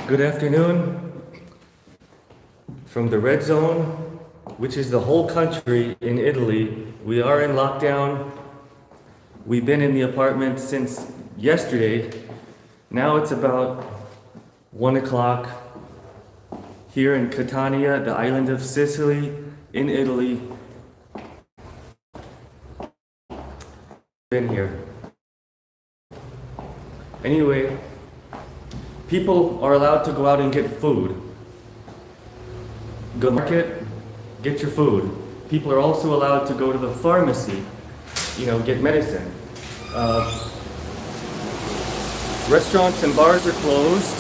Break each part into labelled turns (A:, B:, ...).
A: Good afternoon from the red zone, which is the whole country in Italy. We are in lockdown. We've been in the apartment since yesterday. Now it's about 1 o'clock here in Catania, the island of Sicily in Italy. Been here. Anyway, people are allowed to go out and get food. Go to the market, get your food. People are also allowed to go to the pharmacy, get medicine. Restaurants and bars are closed.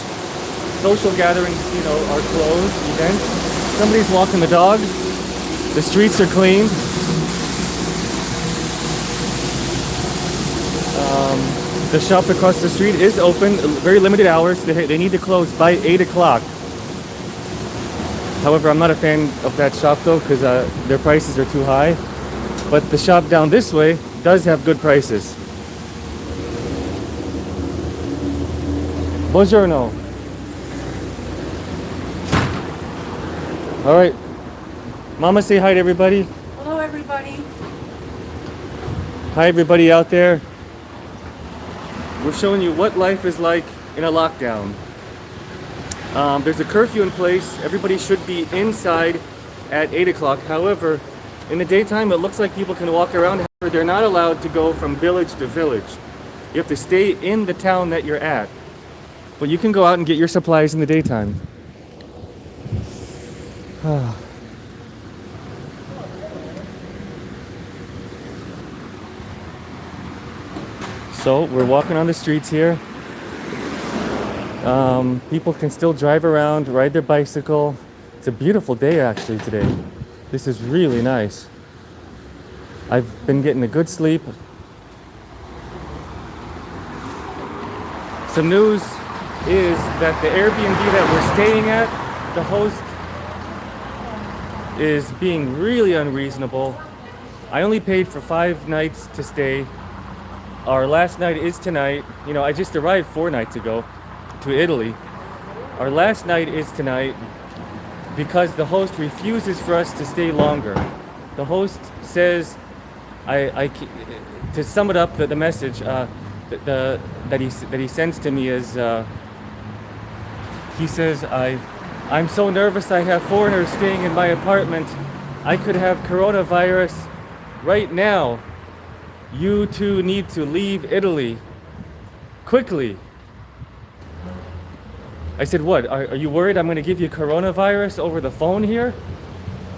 A: Social gatherings, are closed. Events. Somebody's walking the dog. The streets are clean. The shop across the street is open, very limited hours. They need to close by 8 o'clock. However, I'm not a fan of that shop though, because their prices are too high. But the shop down this way does have good prices. Buongiorno. All right. Mama, say hi to everybody.
B: Hello, everybody.
A: Hi, everybody out there. We're showing you what life is like in a lockdown. There's a curfew in place. Everybody should be inside at 8 o'clock. However, in the daytime, it looks like people can walk around. However, they're not allowed to go from village to village. You have to stay in the town that you're at. But you can go out and get your supplies in the daytime. So we're walking on the streets here. People can still drive around, ride their bicycle. It's a beautiful day actually today. This is really nice. I've been getting a good sleep. Some news is that the Airbnb that we're staying at, the host is being really unreasonable. I only paid for 5 nights to stay. Our last night is tonight. I just arrived 4 nights ago to Italy. Our last night is tonight because the host refuses for us to stay longer. The host says, to sum it up, the message that he sends to me is, he says, I'm so nervous I have foreigners staying in my apartment. I could have coronavirus right now. You two need to leave Italy quickly. I said, what? Are you worried I'm going to give you coronavirus over the phone here?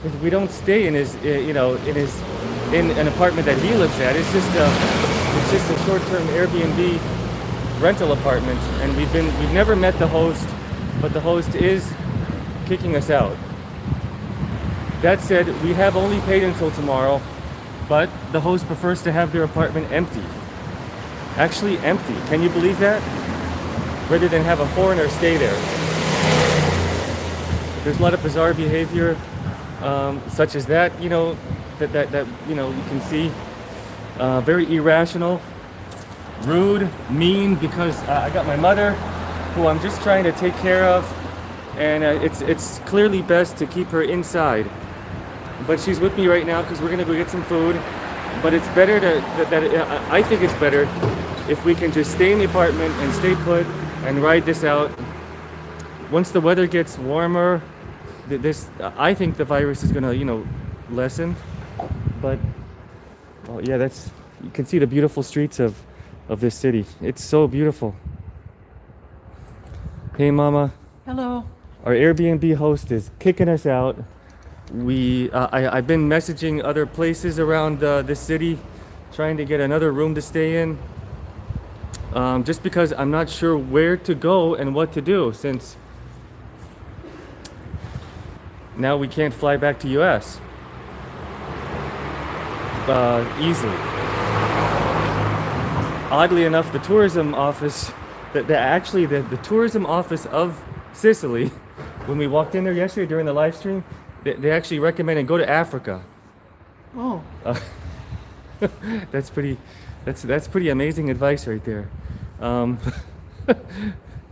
A: Because we don't stay in his, in an apartment that he lives at. It's just a short-term Airbnb rental apartment, and we've never met the host, but the host is kicking us out. That said, we have only paid until tomorrow. But the host prefers to have their apartment empty. Actually empty. Can you believe that? Rather than have a foreigner stay there. There's a lot of bizarre behavior, such as that, that you can see. Very irrational, rude, mean, because I got my mother, who I'm just trying to take care of, and it's clearly best to keep her inside. But she's with me right now because we're gonna go get some food. But it's better I think it's better if we can just stay in the apartment and stay put and ride this out. Once the weather gets warmer, I think the virus is gonna, lessen. But yeah, you can see the beautiful streets of this city. It's so beautiful. Hey, Mama.
B: Hello.
A: Our Airbnb host is kicking us out. I've been messaging other places around this city, trying to get another room to stay in, just because I'm not sure where to go and what to do, since now we can't fly back to US easily. Oddly enough, the tourism office, the tourism office of Sicily, when we walked in there yesterday during the live stream, they actually recommended go to Africa.
B: Oh.
A: That's pretty amazing advice right there.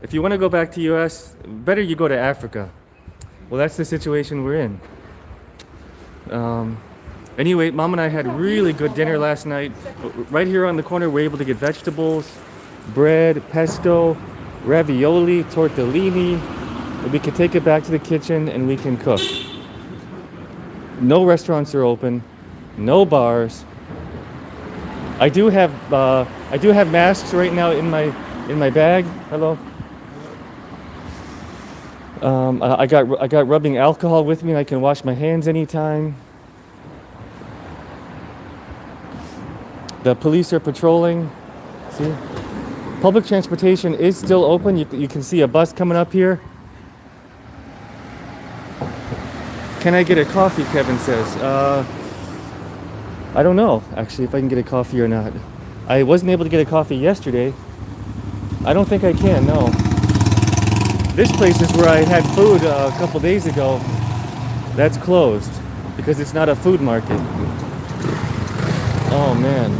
A: If you want to go back to US, better you go to Africa. Well, that's the situation we're in. Um, anyway, Mom and I had really good dinner last night. Right here on the corner, we're able to get vegetables, bread, pesto, ravioli, tortellini. We can take it back to the kitchen and we can cook. No restaurants are open, no bars. I do have masks right now in my bag. Hello. I got rubbing alcohol with me. I can wash my hands anytime. The police are patrolling. See, public transportation is still open. You can see a bus coming up here. Can I get a coffee? Kevin says. I don't know actually if I can get a coffee or not. I wasn't able to get a coffee yesterday. I don't think I can. No. This place is where I had food a couple days ago. That's closed because it's not a food market. Oh man.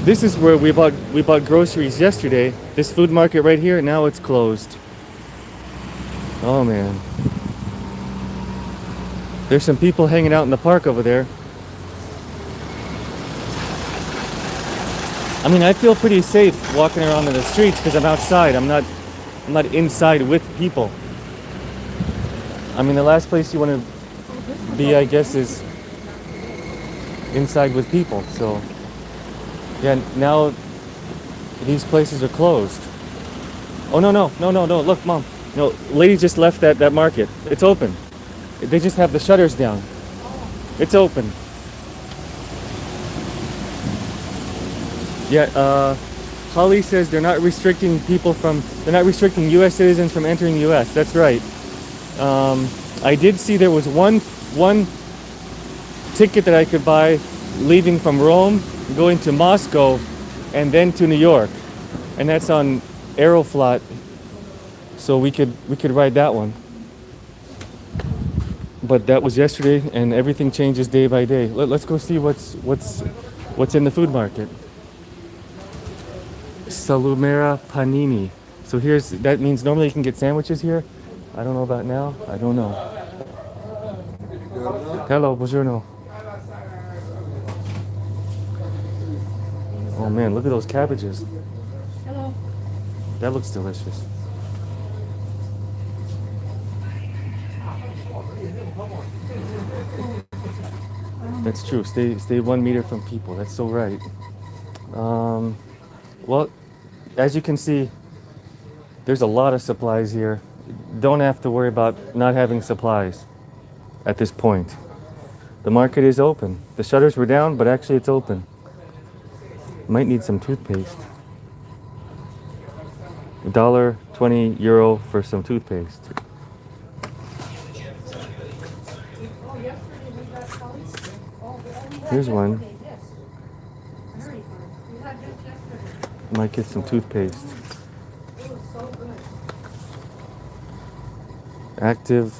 A: This is where we bought groceries yesterday. This food market right here, now it's closed. Oh man. There's some people hanging out in the park over there. I mean, I feel pretty safe walking around in the streets because I'm outside. I'm not inside with people. I mean, the last place you want to be, I guess, is inside with people. So, yeah, now these places are closed. Oh, no. Look, Mom. No, lady just left that market. It's open. They just have the shutters down. It's open. Yeah, Holly says they're not restricting U.S. citizens from entering U.S. That's right. I did see there was one ticket that I could buy leaving from Rome, going to Moscow, and then to New York, and that's on Aeroflot. So we could ride that one. But that was yesterday, and everything changes day by day. Let's go see what's in the food market. Salumera panini. So that means normally you can get sandwiches here. I don't know about now. I don't know. Hello, buongiorno. Oh man, look at those cabbages.
B: Hello.
A: That looks delicious. That's true. Stay 1 meter from people. That's so right. Well, as you can see, there's a lot of supplies here. Don't have to worry about not having supplies at this point. The market is open. The shutters were down, but actually it's open. Might need some toothpaste. €1.20 for some toothpaste. Here's one. Might get some toothpaste. Active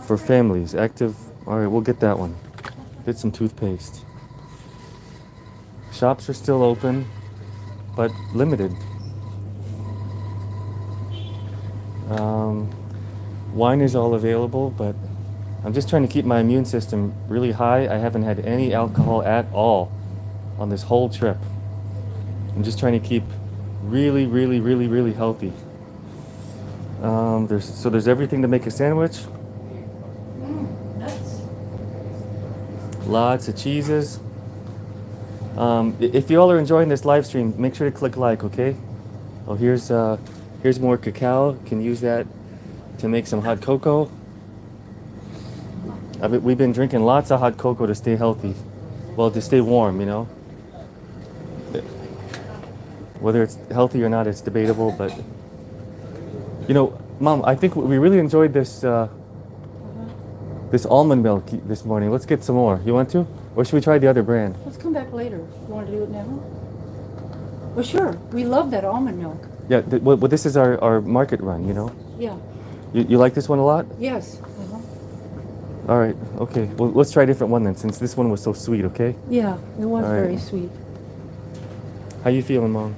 A: for families. Active. All right, we'll get that one. Get some toothpaste. Shops are still open, but limited. Wine is all available, but I'm just trying to keep my immune system really high. I haven't had any alcohol at all on this whole trip. I'm just trying to keep really, really, really, really healthy. There's everything to make a sandwich.
B: Nice.
A: Lots of cheeses. If you all are enjoying this live stream, make sure to click like, okay? Oh, here's more cacao. Can use that to make some hot cocoa. We've been drinking lots of hot cocoa to stay healthy. Well, to stay warm, you know. Whether it's healthy or not, it's debatable, but you know, Mom, I think we really enjoyed this almond milk this morning. Let's get some more. You want to? Or should we try the other brand?
B: Let's come back later. You want to do it now? Well, sure. We love that almond milk.
A: Yeah, well, this is our market run, you know?
B: Yeah.
A: You like this one a lot?
B: Yes.
A: All right, okay. Well, let's try a different one then, since this one was so sweet, okay?
B: Yeah, it was
A: All right.
B: very sweet.
A: How you feeling, Mom?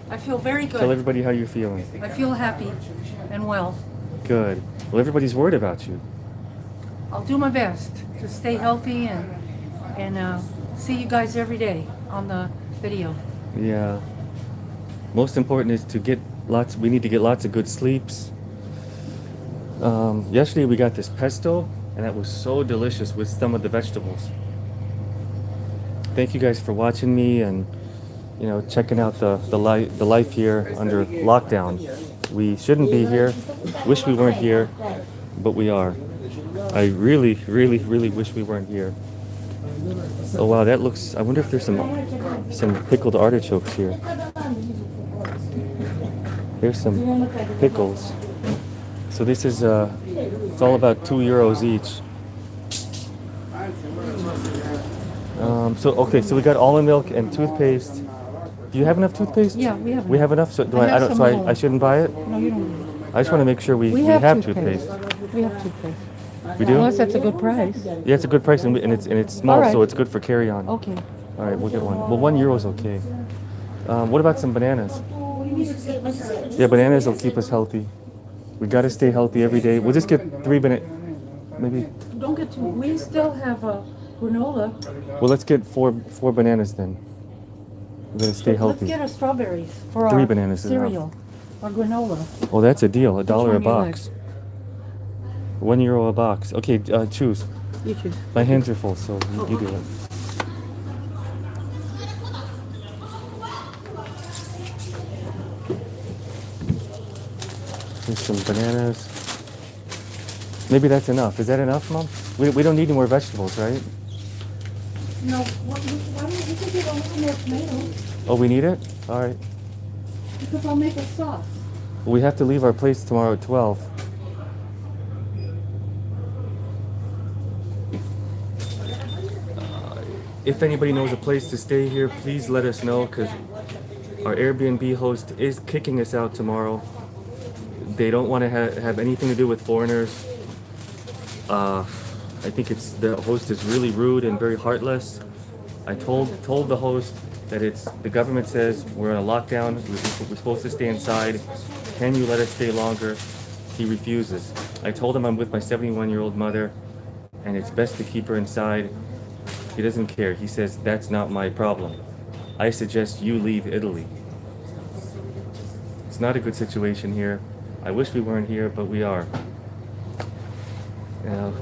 B: I feel very
A: Tell
B: good.
A: everybody how you're feeling.
B: I feel happy and well.
A: Good. Well, everybody's worried about you.
B: I'll do my best to stay healthy and see you guys every day on the video.
A: Yeah. Most important is to get lots. We need to get lots of good sleeps. Yesterday we got this pesto, and that was so delicious with some of the vegetables. Thank you guys for watching me and checking out the life here under lockdown. We shouldn't be here. Wish we weren't here, but we are. I really, really, really wish we weren't here. Oh wow, that looks. I wonder if there's some pickled artichokes here. Here's some pickles. So this is it's all about €2 each. So we got almond milk and toothpaste. Do you have enough toothpaste?
B: Yeah, we have
A: We have enough. So
B: I have some little-
A: I shouldn't buy it.
B: No, you don't need it.
A: I just want to make sure we have toothpaste.
B: We have toothpaste.
A: We do.
B: Unless that's a good price.
A: Yeah, it's a good price and it's small,
B: All right.
A: so it's good for carry on.
B: Okay.
A: All right, we'll get one. Well, €1 is okay. What about some bananas? Yeah, bananas will keep us healthy. We got to stay healthy every day. We'll just get 3 bananas, maybe.
B: Don't get too. We still have a granola.
A: Well, let's get four bananas then. We're gonna stay
B: Let's
A: healthy.
B: get our strawberries for
A: 3
B: our
A: bananas is enough.
B: cereal. Our granola.
A: Oh, that's a deal. $1 a
B: one you like?
A: box. €1 a box. Okay, choose.
B: You choose.
A: My hands are full, so you do it. Here's some bananas. Maybe that's enough. Is that enough, Mom? We don't need any more vegetables, right?
B: No, why don't you could get a little more tomatoes?
A: Oh, we need it? All right.
B: Because I'll make a sauce.
A: We have to leave our place tomorrow at 12. If anybody knows a place to stay here, please let us know, because our Airbnb host is kicking us out tomorrow. They don't want to have anything to do with foreigners. I think the host is really rude and very heartless. I told the host that the government says we're on a lockdown. We're supposed to stay inside. Can you let us stay longer? He refuses. I told him I'm with my 71-year-old mother, and it's best to keep her inside. He doesn't care. He says that's not my problem. I suggest you leave Italy. It's not a good situation here. I wish we weren't here, but we are.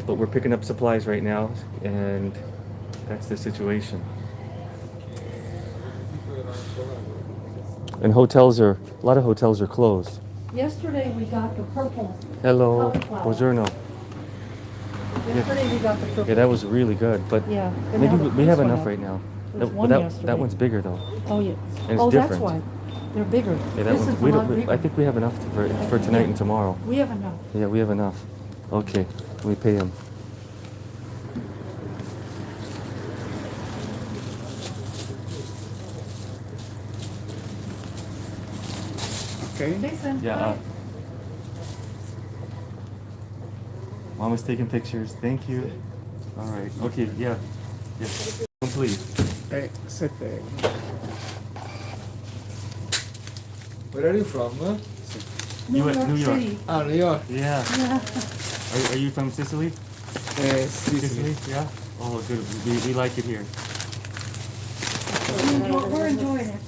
A: But we're picking up supplies right now, and that's the situation. And a lot of hotels are closed.
B: Yesterday we got the purple.
A: Hello,
B: cauliflower.
A: buongiorno.
B: Yesterday we got the purple.
A: Yeah, that was really good, but
B: Yeah. and
A: maybe
B: now
A: we have
B: this one
A: enough
B: out.
A: right now.
B: There's
A: That,
B: one
A: that,
B: yesterday.
A: that one's bigger though.
B: Oh yeah.
A: And it's
B: Oh,
A: different.
B: that's why. They're bigger.
A: Yeah, that
B: This
A: one.
B: is
A: We
B: a lot
A: don't.
B: bigger.
A: I think we have enough for tonight and tomorrow.
B: We have enough.
A: Yeah, we have enough. Okay, we pay him.
C: Okay.
B: Jason.
A: Yeah. Mama's taking pictures. Thank you. All right. Okay. Yeah. Yeah. Please.
C: Hey, sit there. Where are you from? Huh?
A: New York.
B: City.
C: Ah, New York.
A: Yeah.
B: Yeah.
A: Are you from Sicily?
C: Sicily.
A: Yeah. Oh, good. We like it here.
B: We're enjoying it.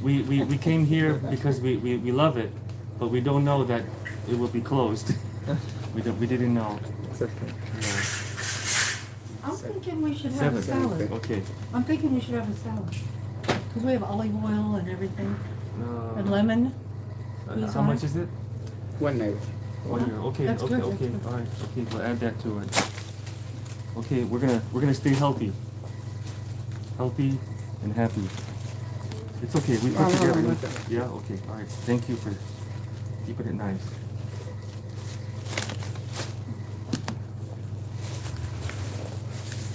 A: We came here because we love it, but we don't know that it will be closed. we didn't know.
C: It's okay.
A: Yeah.
B: I'm thinking we should have a
A: 7.
B: salad.
A: Okay.
B: I'm thinking we should have a salad. Because we have olive oil and everything. And
A: Uh,
B: lemon. Peas
A: how
B: on
A: much
B: it.
A: is it?
C: €1.
A: €1. Okay.
B: That's
A: okay.
B: good, that's
A: Okay.
B: good.
A: All right. Okay. We'll add that to it. Okay. We're gonna stay healthy. Healthy and happy. It's okay. We put together. Yeah. Okay. All right. Thank you for keeping it nice.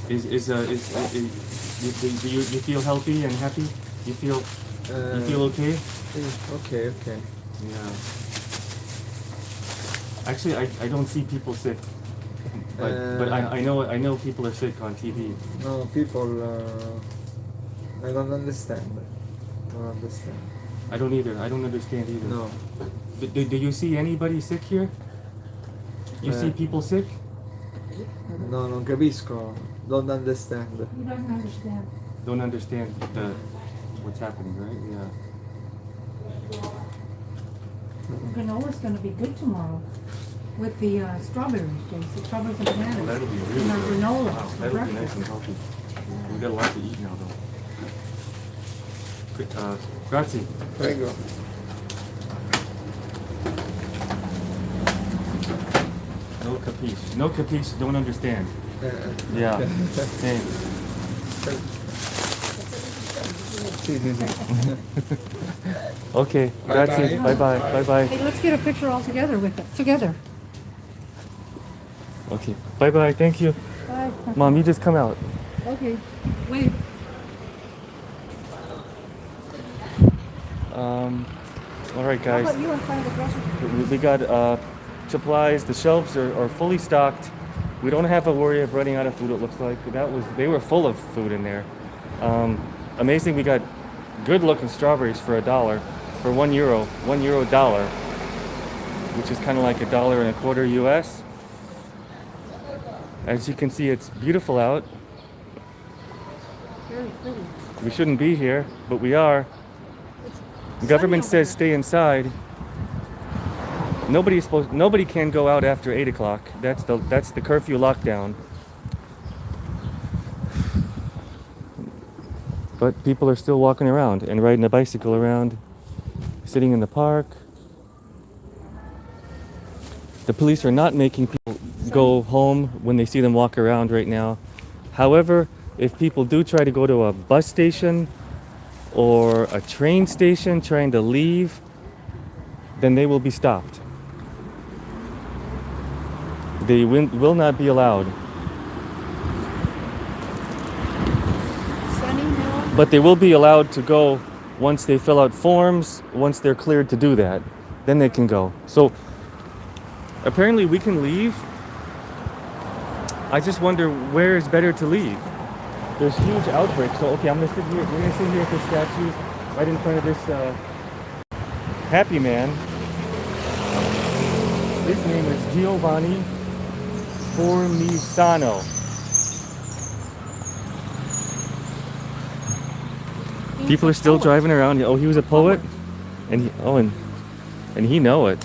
A: Do you feel healthy and happy? You feel okay?
C: Okay, okay.
A: Yeah. Actually, I don't see people sick, but I know people are sick on TV.
C: No, people, I don't understand. Don't understand.
A: I don't either. I don't understand either.
C: No.
A: Do you see anybody sick here? You see people sick?
C: No, non capisco. Don't understand.
B: You don't understand.
A: Don't understand what's happening, right? Yeah.
B: Granola's gonna be good tomorrow with the strawberries, Jason. Strawberries and bananas.
A: Well, that'll be really
B: and our
A: good.
B: granola
A: Wow,
B: for
A: that'll be nice
B: breakfast.
A: and healthy. We got a lot to eat now, though. Good, grazie.
C: Prego.
A: No capiche. No capiche. Don't understand. Yeah. Same.
C: Sì, sì, sì.
A: Okay.
C: Bye-bye.
A: Grazie. Bye bye. Bye bye.
B: Hey, let's get a picture all together with it. Together.
A: Okay. Bye bye. Thank you.
B: Bye.
A: Mom, you just come out.
B: Okay. Wait.
A: All right,
B: How
A: guys.
B: about you in front of the grocery store?
A: We got supplies. The shelves are fully stocked. We don't have a worry of running out of food. It looks like they were full of food in there. Amazing. We got good-looking strawberries for $1, for €1, €1 dollar, which is kind of like $1.25 US. As you can see, it's beautiful out.
B: Very pretty.
A: We shouldn't be here, but we are.
B: It's
A: The government
B: sunny over
A: says stay inside. Nobody can go out after 8 o'clock. That's the curfew lockdown. But people are still walking around and riding a bicycle around, sitting in the park. The police are not making people go home when they see them walk around right now. However, if people do try to go to a bus station or a train station trying to leave, then they will be stopped. They will not be allowed.
B: Sunny now.
A: But they will be allowed to go once they fill out forms, once they're cleared to do that. Then they can go. So apparently we can leave. I just wonder where is better to leave. There's huge outbreaks. So okay, I'm gonna sit here. We're gonna sit here at this statue right in front of this happy man. His name is Giovanni Formisano. People are still driving around. Oh, he was a poet, and he know it.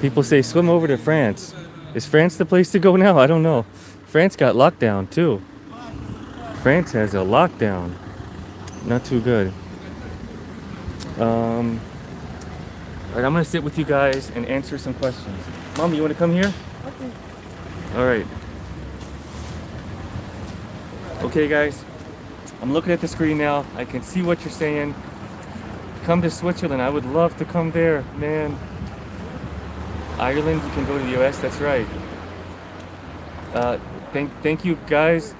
A: People say swim over to France. Is France the place to go now? I don't know. France got locked down too. France has a lockdown. Not too good. All right, I'm gonna sit with you guys and answer some questions. Mom, you want to come here?
B: Okay.
A: All right. Okay, guys. I'm looking at the screen now. I can see what you're saying. Come to Switzerland. I would love to come there, man. Ireland, you can go to the US. That's right. Thank you, guys.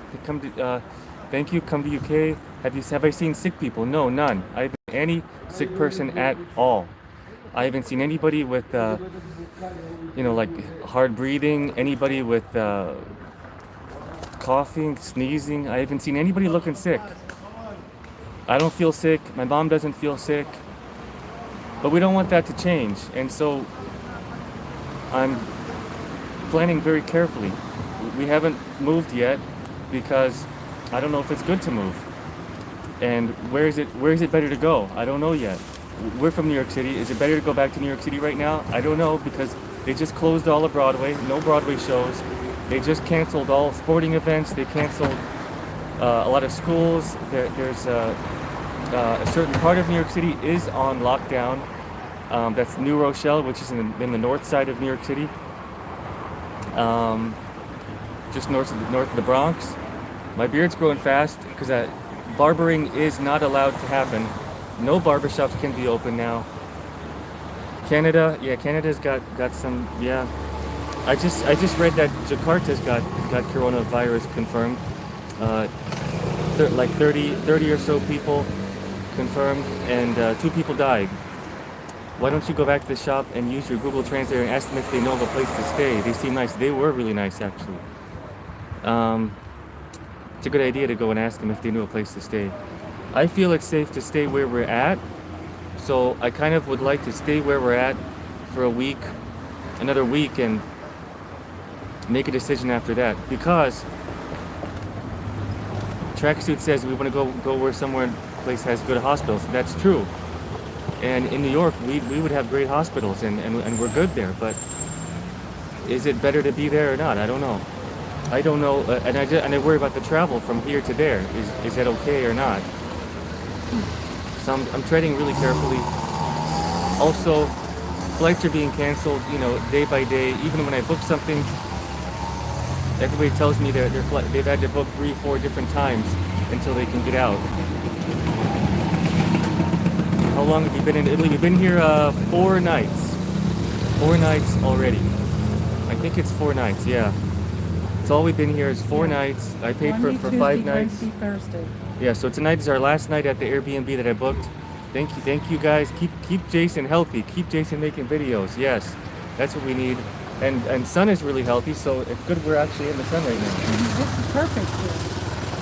A: Thank you. Come to UK. Have I seen sick people? No, none. I haven't seen any sick person at all. I haven't seen anybody with, like hard breathing. Anybody with coughing, sneezing. I haven't seen anybody looking sick. I don't feel sick. My mom doesn't feel sick. But we don't want that to change. And so I'm planning very carefully. We haven't moved yet because I don't know if it's good to move. And where is it better to go? I don't know yet. We're from New York City. Is it better to go back to New York City right now? I don't know because they just closed all of Broadway. No Broadway shows. They just canceled all sporting events. They canceled a lot of schools. There's a certain part of New York City is on lockdown. That's New Rochelle, which is in the north side of New York City. Just north of the Bronx. My beard's growing fast because barbering is not allowed to happen. No barbershops can be open now. Canada's got some. Yeah, I just read that Jakarta's got coronavirus confirmed. Like 30 or so people confirmed, and 2 people died. Why don't you go back to the shop and use your Google Translator and ask them if they know of a place to stay? They seem nice. They were really nice, actually. It's a good idea to go and ask them if they knew a place to stay. I feel it's safe to stay where we're at. So I kind of would like to stay where we're at for a week, another week, and make a decision after that. Because Tracksuit says we want to go where somewhere place has good hospitals. That's true. And in New York, we would have great hospitals, and we're good there. But is it better to be there or not? I don't know. I don't know, and I worry about the travel from here to there. Is that okay or not? So I'm treading really carefully. Also, flights are being canceled, you know, day by day. Even when I book something, everybody tells me they've had to book 3-4 different times until they can get out. How long have you been in Italy? We've been here 4 nights. 4 nights already. I think it's 4 nights, yeah. It's all we've been here is 4 nights. I paid
B: Monday,
A: for
B: Tuesday,
A: 5 nights.
B: Wednesday, Thursday.
A: Yeah, so tonight is our last night at the Airbnb that I booked. Thank you guys. Keep Jason healthy. Keep Jason making videos. Yes, that's what we need. And sun is really healthy, so it's good we're actually in the sun right now.
B: This is perfect here.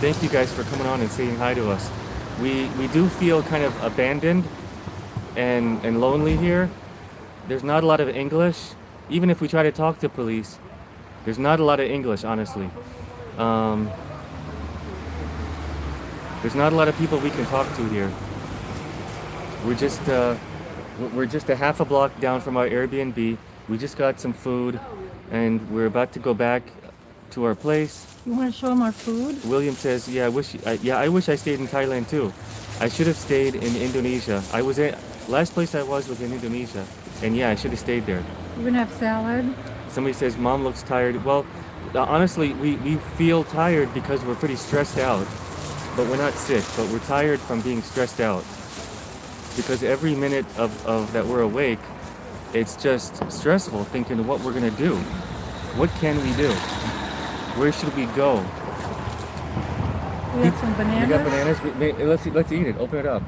A: Thank you guys for coming on and saying hi to us. We do feel kind of abandoned and lonely here. There's not a lot of English. Even if we try to talk to police, there's not a lot of English, honestly. There's not a lot of people we can talk to here. We're just a half a block down from our Airbnb. We just got some food, and we're about to go back to our place.
B: You want to show them our food?
A: William says, "Yeah, I wish I stayed in Thailand too. I should have stayed in Indonesia. Last place I was in Indonesia, and yeah, I should have stayed there."
B: We're gonna have salad.
A: Somebody says, "Mom looks tired." Well, honestly, we feel tired because we're pretty stressed out, but we're not sick. But we're tired from being stressed out because every minute of that we're awake, it's just stressful thinking what we're gonna do. What can we do? Where should we go?
B: We have some bananas.
A: We got bananas. Let's eat it. Open it up.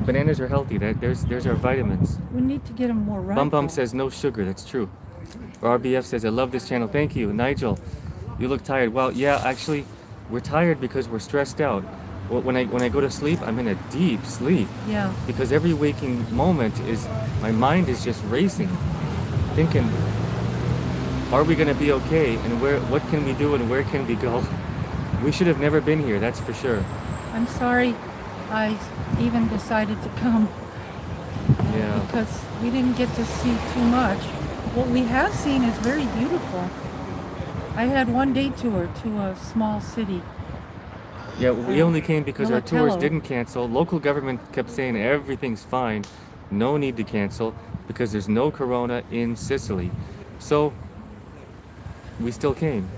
A: Bananas are healthy. There's our vitamins.
B: We need to get them more ripe.
A: Bum Bum says no sugar. That's true. RBF says I love this channel. Thank you, Nigel. You look tired. Well, yeah, actually, we're tired because we're stressed out. When I go to sleep, I'm in a deep sleep.
B: Yeah.
A: Because every waking moment my mind is just racing, thinking, are we gonna be okay? And what can we do and where can we go? We should have never been here. That's for sure.
B: I'm sorry I even decided to come.
A: Yeah.
B: Because we didn't get to see too much. What we have seen is very beautiful. I had one day tour to a small city.
A: Yeah, we only came because our tours
B: Militello.
A: didn't cancel. Local government kept saying everything's fine, no need to cancel because there's no corona in Sicily. So we still came.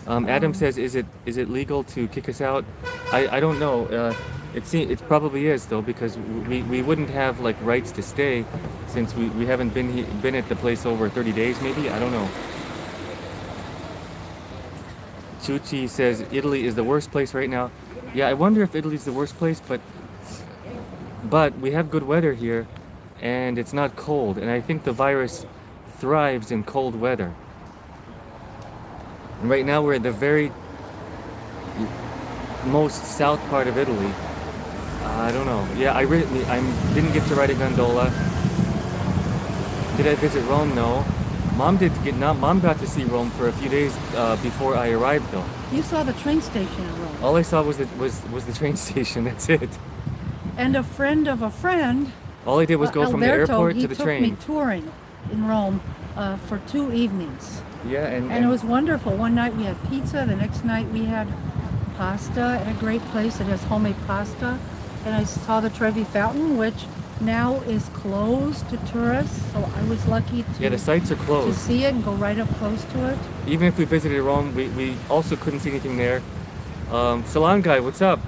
A: Adam says, "Is it legal to kick us out?" I don't know. It probably is though, because we wouldn't have like rights to stay since we haven't been at the place over 30 days maybe. I don't know. Chuchi says Italy is the worst place right now. Yeah, I wonder if Italy's the worst place, but we have good weather here, and it's not cold, and I think the virus thrives in cold weather. And right now we're at the very most south part of Italy. I don't know. Yeah, I didn't get to ride a gondola. Did I visit Rome? No. Mom got to see Rome for a few days before I arrived, though.
B: You saw the train station in Rome.
A: All I saw was the train station. That's it.
B: And a friend of a friend,
A: All I did was go from the
B: Alberto,
A: airport
B: he
A: to the
B: took
A: train.
B: me touring in Rome for 2 evenings.
A: Yeah,
B: And it was wonderful. One night we had pizza, the next night we had pasta at a great place that has homemade pasta. And I saw the Trevi Fountain, which now is closed to tourists. So I was lucky
A: yeah, the sites are
B: to
A: closed.
B: see it and go right up close to it.
A: Even if we visited Rome, we also couldn't see anything there. Salon guy, what's up?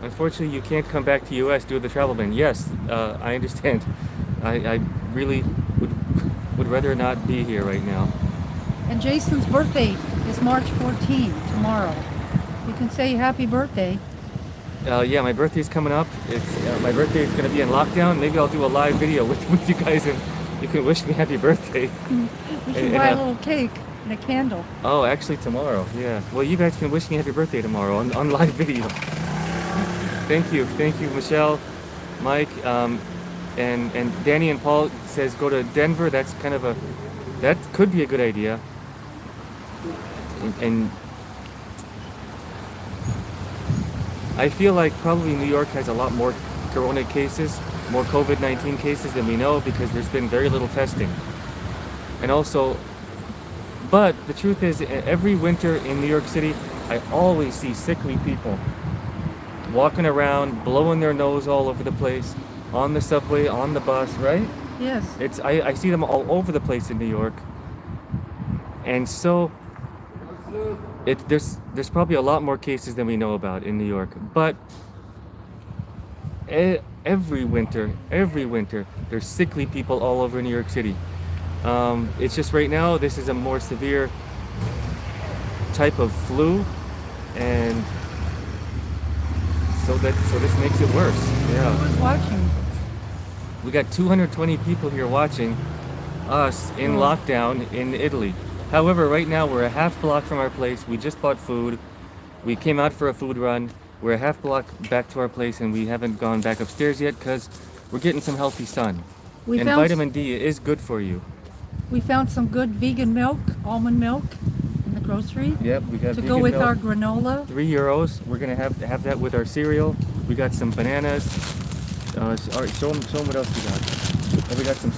A: Unfortunately, you can't come back to U.S. due to the travel ban. Yes, I understand. I really would rather not be here right now.
B: And Jason's birthday is March 14, tomorrow. You can say happy birthday.
A: Yeah, my birthday's coming up. My birthday is going to be in lockdown. Maybe I'll do a live video with you guys, and you can wish me happy birthday.
B: You should
A: And,
B: buy a
A: uh,
B: little cake. and a candle.
A: Oh, actually tomorrow. Yeah. Well, you guys can wish me happy birthday tomorrow on live video. Thank you, Michelle, Mike, and Danny and Paul says go to Denver. That could be a good idea. And I feel like probably New York has a lot more corona cases, more COVID-19 cases than we know because there's been very little testing. And also, but the truth is, every winter in New York City, I always see sickly people walking around, blowing their nose all over the place, on the subway, on the bus, right?
B: Yes.
A: I see them all over the place in New York. And so there's probably a lot more cases than we know about in New York. But every winter, there's sickly people all over New York City. It's just right now, this is a more severe type of flu, and so this makes it worse. Yeah.
B: Who was watching?
A: We got 220 people here watching us in lockdown in Italy. However, right now we're a half block from our place. We just bought food. We came out for a food run. We're a half block back to our place, and we haven't gone back upstairs yet because we're getting some healthy sun. And vitamin D is good for you.
B: We found some good vegan milk, almond milk, in the grocery.
A: Yep, we got
B: to
A: vegan
B: go with
A: milk,
B: our granola.
A: €3. We're gonna have that with our cereal. We got some bananas. All right, show them what else we got. We got some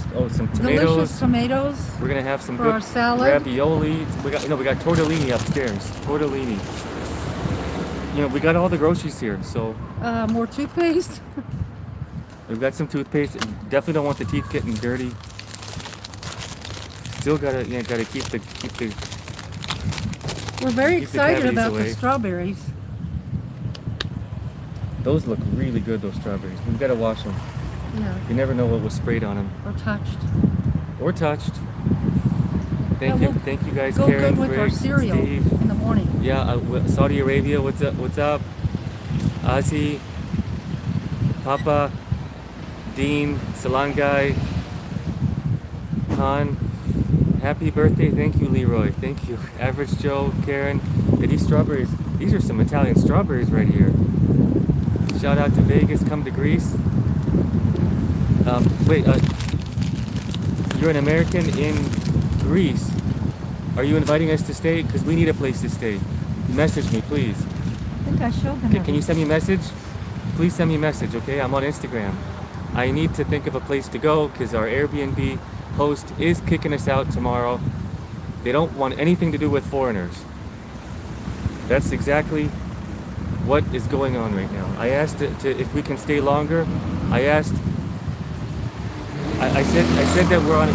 A: tomatoes.
B: Delicious tomatoes.
A: We're gonna have some
B: for
A: good
B: our salad.
A: ravioli. We got tortellini upstairs. Tortellini. We got all the groceries here. So
B: More toothpaste.
A: we've got some toothpaste. Definitely don't want the teeth getting dirty. Still gotta keep the
B: We're very
A: keep the
B: excited
A: cavities
B: about
A: away.
B: the strawberries.
A: Those look really good. Those strawberries. We've got to wash them.
B: Yeah.
A: You never know what was sprayed on them
B: Or touched.
A: or touched.
B: Yeah,
A: Thank you guys,
B: Go
A: Karen,
B: good with our
A: Greg,
B: cereal
A: Steve.
B: in the morning.
A: Yeah, Saudi Arabia, what's up? Ozzy, Papa, Dean, Salangai, Khan. Happy birthday, thank you, Leroy. Thank you. Average Joe, Karen. Hey, these strawberries, these are some Italian strawberries right here. Shout out to Vegas, come to Greece. You're an American in Greece. Are you inviting us to stay? Because we need a place to stay. Message me, please.
B: I think I showed them.
A: Can you send me a message? Please send me a message, okay? I'm on Instagram. I need to think of a place to go because our Airbnb host is kicking us out tomorrow. They don't want anything to do with foreigners. That's exactly what is going on right now. I asked if we can stay longer. I said that we're on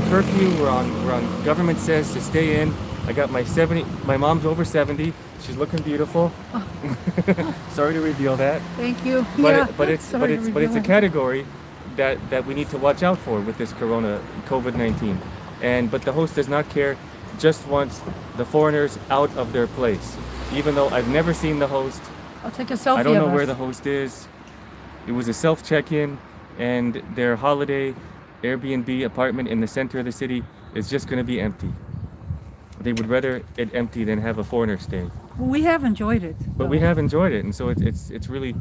A: curfew. We're on government says to stay in. I got my mom's over 70. She's looking beautiful.
B: Oh.
A: Sorry to reveal that.
B: Thank you.
A: But it's a category that we need to watch out for with this COVID-19. But the host does not care, just wants the foreigners out of their place. Even though I've never seen the host.
B: I'll take a selfie.
A: I don't know
B: of
A: where
B: us.
A: the host is. It was a self check-in, and their holiday Airbnb apartment in the center of the city is just going to be empty. They would rather it empty than have a foreigner stay.
B: Well, we have enjoyed it.
A: But we have enjoyed it, and so it's really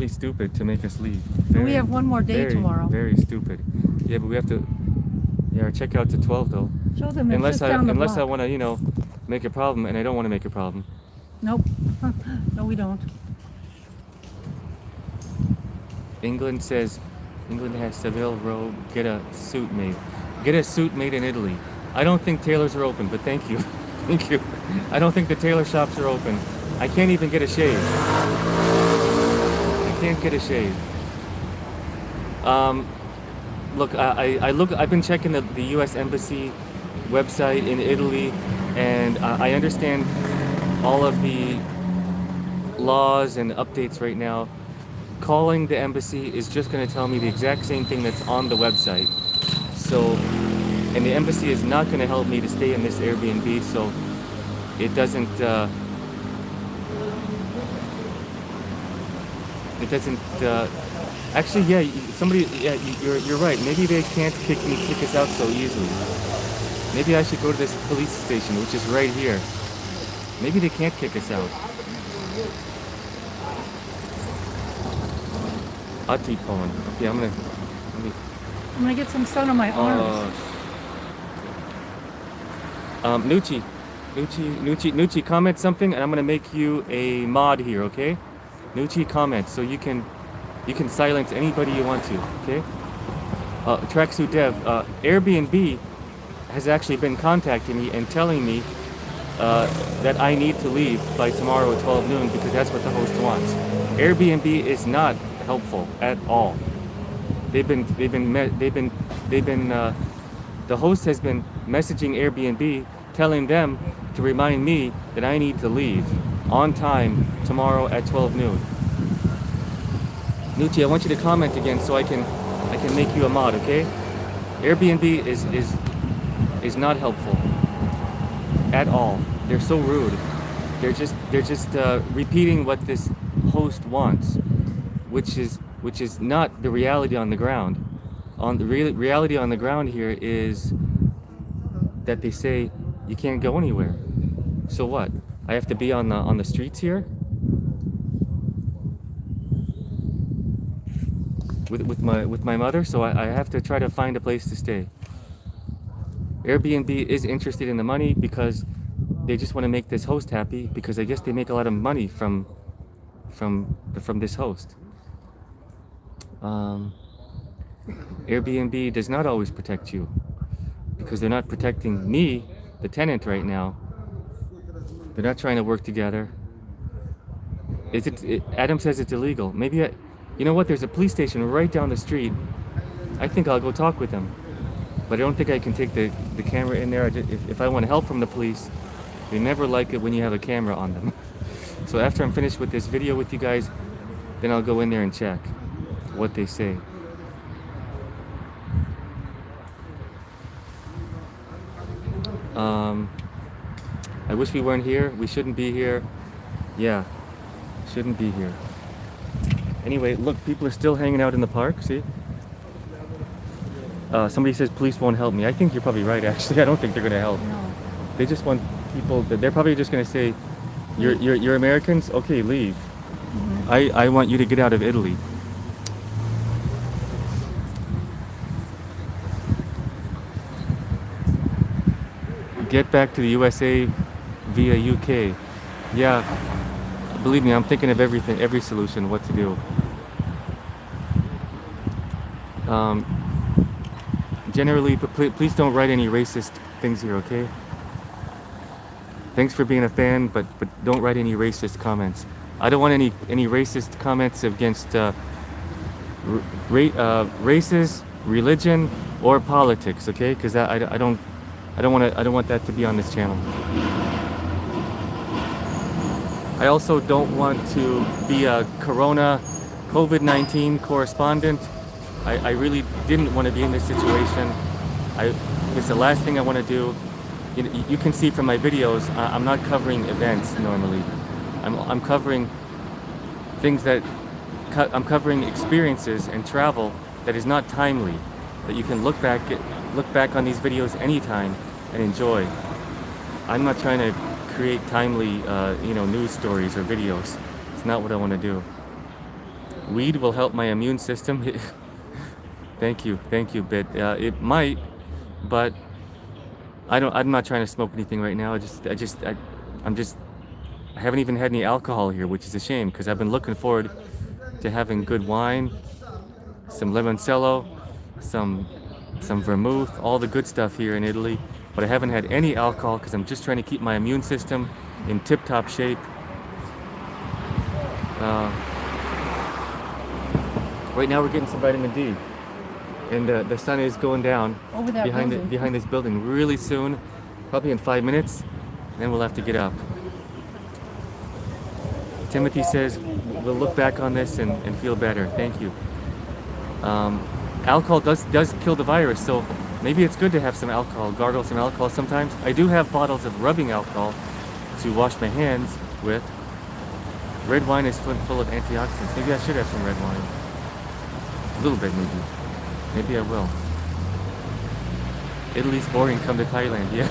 A: stupid to make us leave.
B: And we have one more day tomorrow.
A: Very stupid. Yeah, but we have to. Yeah, our checkout to 12 though.
B: Show them.
A: Unless I
B: block.
A: want to make a problem, and I don't want to make a problem.
B: Nope. No, we don't.
A: England has Seville Row. Get a suit made. Get a suit made in Italy. I don't think tailors are open, but thank you. Thank you. I don't think the tailor shops are open. I can't even get a shave. I can't get a shave. Look, I've been checking the U.S. Embassy website in Italy, and I understand all of the laws and updates right now. Calling the embassy is just going to tell me the exact same thing that's on the website. So, and the embassy is not going to help me to stay in this Airbnb, so it doesn't actually, yeah, you're right. Maybe they can't kick us out so easily. Maybe I should go to this police station, which is right here. Maybe they can't kick us out. Atipon. Okay, let me.
B: I'm gonna get some sun on my arms.
A: Nucci, comment something, and I'm gonna make you a mod here, okay? Nucci, comment so you can silence anybody you want to, okay? Tracksuit Dev, Airbnb has actually been contacting me and telling me that I need to leave by tomorrow at 12 noon because that's what the host wants. Airbnb is not helpful at all. The host has been messaging Airbnb telling them to remind me that I need to leave on time tomorrow at 12 noon. Nucci, I want you to comment again so I can make you a mod, okay? Airbnb is not helpful at all. They're so rude. They're just repeating what this host wants, which is not the reality on the ground. Reality on the ground here is that they say you can't go anywhere. So what? I have to be on the streets here with my mother. So I have to try to find a place to stay. Airbnb is interested in the money because they just want to make this host happy because I guess they make a lot of money from this host. Airbnb does not always protect you because they're not protecting me, the tenant, right now. They're not trying to work together. Adam says it's illegal. Maybe you know what? There's a police station right down the street. I think I'll go talk with them. But I don't think I can take the camera in there. If I want help from the police, they never like it when you have a camera on them. So after I'm finished with this video with you guys, then I'll go in there and check what they say. I wish we weren't here. We shouldn't be here. Yeah, shouldn't be here. Anyway, look, people are still hanging out in the park, see? Somebody says police won't help me. I think you're probably right, actually. I don't think they're going to help.
B: No.
A: They just want people, they're probably just going to say, you're Americans? Okay, leave. Mm-hmm. I want you to get out of Italy. Get back to the USA via UK. Yeah, believe me, I'm thinking of everything, every solution, what to do. Generally, please don't write any racist things here, okay? Thanks for being a fan, but don't write any racist comments. I don't want any racist comments against races, religion, or politics, okay? Because I don't want that to be on this channel. I also don't want to be a COVID-19 correspondent. I really didn't want to be in this situation. It's the last thing I want to do. You can see from my videos, I'm not covering events normally. I'm covering things I'm covering experiences and travel that is not timely, that you can look back on these videos anytime and enjoy. I'm not trying to create timely, news stories or videos. It's not what I want to do. Weed will help my immune system. Thank you, Bit. It might, but I'm not trying to smoke anything right now. I haven't even had any alcohol here, which is a shame because I've been looking forward to having good wine, some limoncello, some vermouth, all the good stuff here in Italy. But I haven't had any alcohol because I'm just trying to keep my immune system in tip-top shape. Right now we're getting some vitamin D. And the sun is going down
B: over that
A: behind this building really soon, probably in 5 minutes, then we'll have to get up. Timothy says we'll look back on this and feel better. Thank you. Alcohol does kill the virus, so maybe it's good to have some alcohol, gargle some alcohol sometimes. I do have bottles of rubbing alcohol to wash my hands with. Red wine is full of antioxidants. Maybe I should have some red wine. A little bit maybe. Maybe I will. Italy's boring, come to Thailand. Yeah.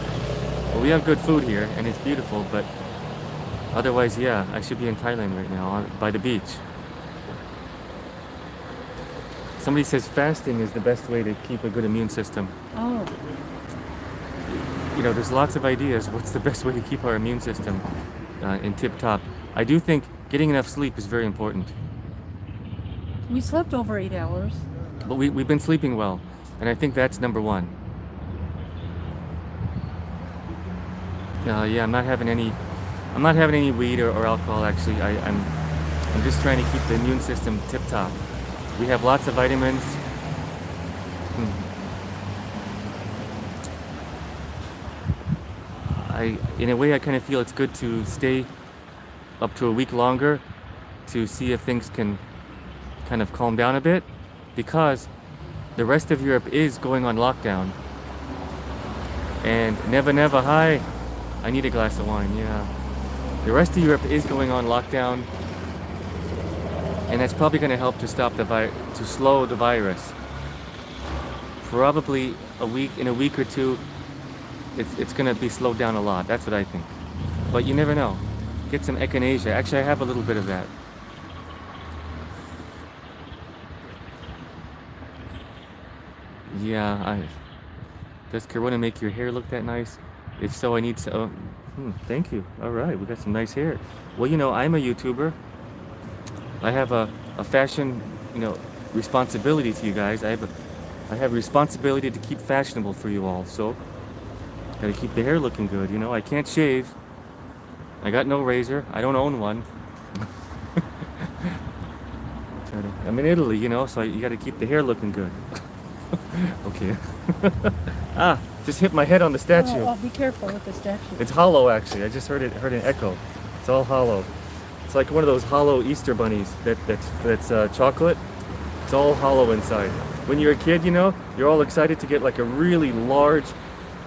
A: Well, we have good food here and it's beautiful, but otherwise, yeah, I should be in Thailand right now by the beach. Somebody says fasting is the best way to keep a good immune system.
B: Oh,
A: You know, there's lots of ideas. What's the best way to keep our immune system in tip top? I do think getting enough sleep is very important.
B: we slept over 8 hours.
A: But we've been sleeping well, and I think that's number one. Yeah, I'm not having any weed or alcohol actually. I'm just trying to keep the immune system tip top. We have lots of vitamins. In a way, I kind of feel it's good to stay up to a week longer to see if things can kind of calm down a bit, because the rest of Europe is going on lockdown. And Neva, hi. I need a glass of wine, yeah. The rest of Europe is going on lockdown, and that's probably going to help to stop to slow the virus. Probably in a week or two, it's going to be slowed down a lot. That's what I think. But you never know. Get some echinacea. Actually, I have a little bit of that. Yeah, does Corona make your hair look that nice? If so, I need to. Thank you. All right, we got some nice hair. Well, you know, I'm a YouTuber. I have a fashion, responsibility to you guys. I have a responsibility to keep fashionable for you all. So, gotta keep the hair looking good. You know, I can't shave. I got no razor. I don't own one. I'm in Italy, so you gotta keep the hair looking good. Okay. Just hit my head on the statue.
B: Oh, be careful with the statue.
A: It's hollow, actually. I just heard an echo. It's all hollow. It's like one of those hollow Easter bunnies that's chocolate. It's all hollow inside. When you're a kid, you're all excited to get like a really large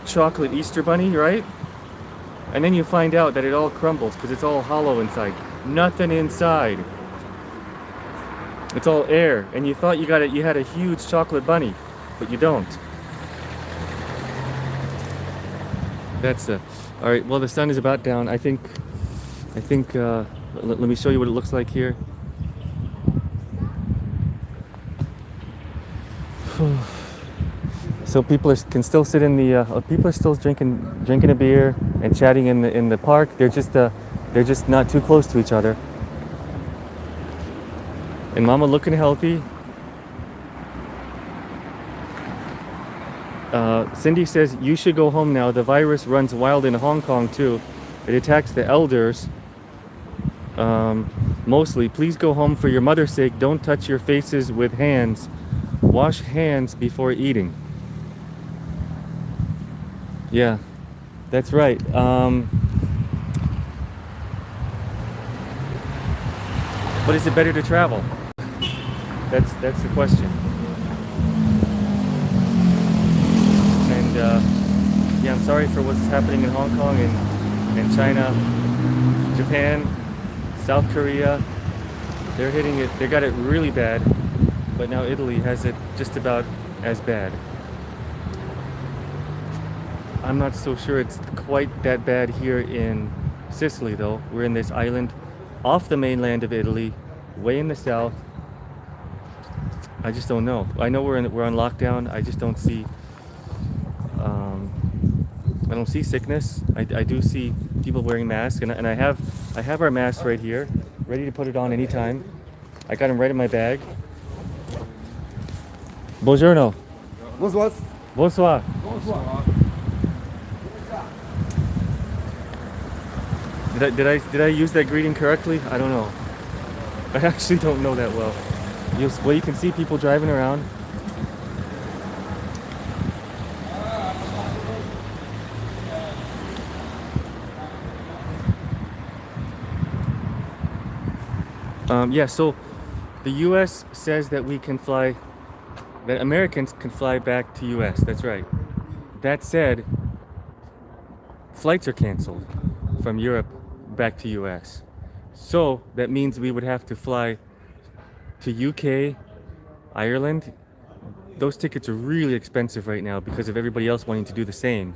A: chocolate Easter bunny, right? And then you find out that it all crumbles because it's all hollow inside. Nothing inside. It's all air, and you thought you had a huge chocolate bunny, but you don't. That's all right. Well, the sun is about down. I think. Let me show you what it looks like here. So people can still sit in the. People are still drinking a beer and chatting in the park. They're just not too close to each other. And Mama looking healthy. Cindy says you should go home now. The virus runs wild in Hong Kong too. It attacks the elders. Mostly. Please go home for your mother's sake. Don't touch your faces with hands. Wash hands before eating. Yeah, that's right. But is it better to travel? That's the question. And yeah, I'm sorry for what's happening in Hong Kong and China, Japan, South Korea. They're hitting it. They got it really bad, but now Italy has it just about as bad. I'm not so sure it's quite that bad here in Sicily, though. We're in this island off the mainland of Italy, way in the south. I just don't know. I know we're on lockdown. I just don't see. I don't see sickness. I do see people wearing masks, and I have our masks right here, ready to put it on anytime. I got them right in my bag. Buongiorno.
C: Bonsoir.
A: Bonsoir.
C: Bonsoir.
A: Did I use that greeting correctly? I don't know. I actually don't know that well. Well, you can see people driving around. Yeah, so the U.S. says that that Americans can fly back to U.S. That's right. That said, flights are canceled from Europe back to US. So that means we would have to fly to UK, Ireland, those tickets are really expensive right now because of everybody else wanting to do the same.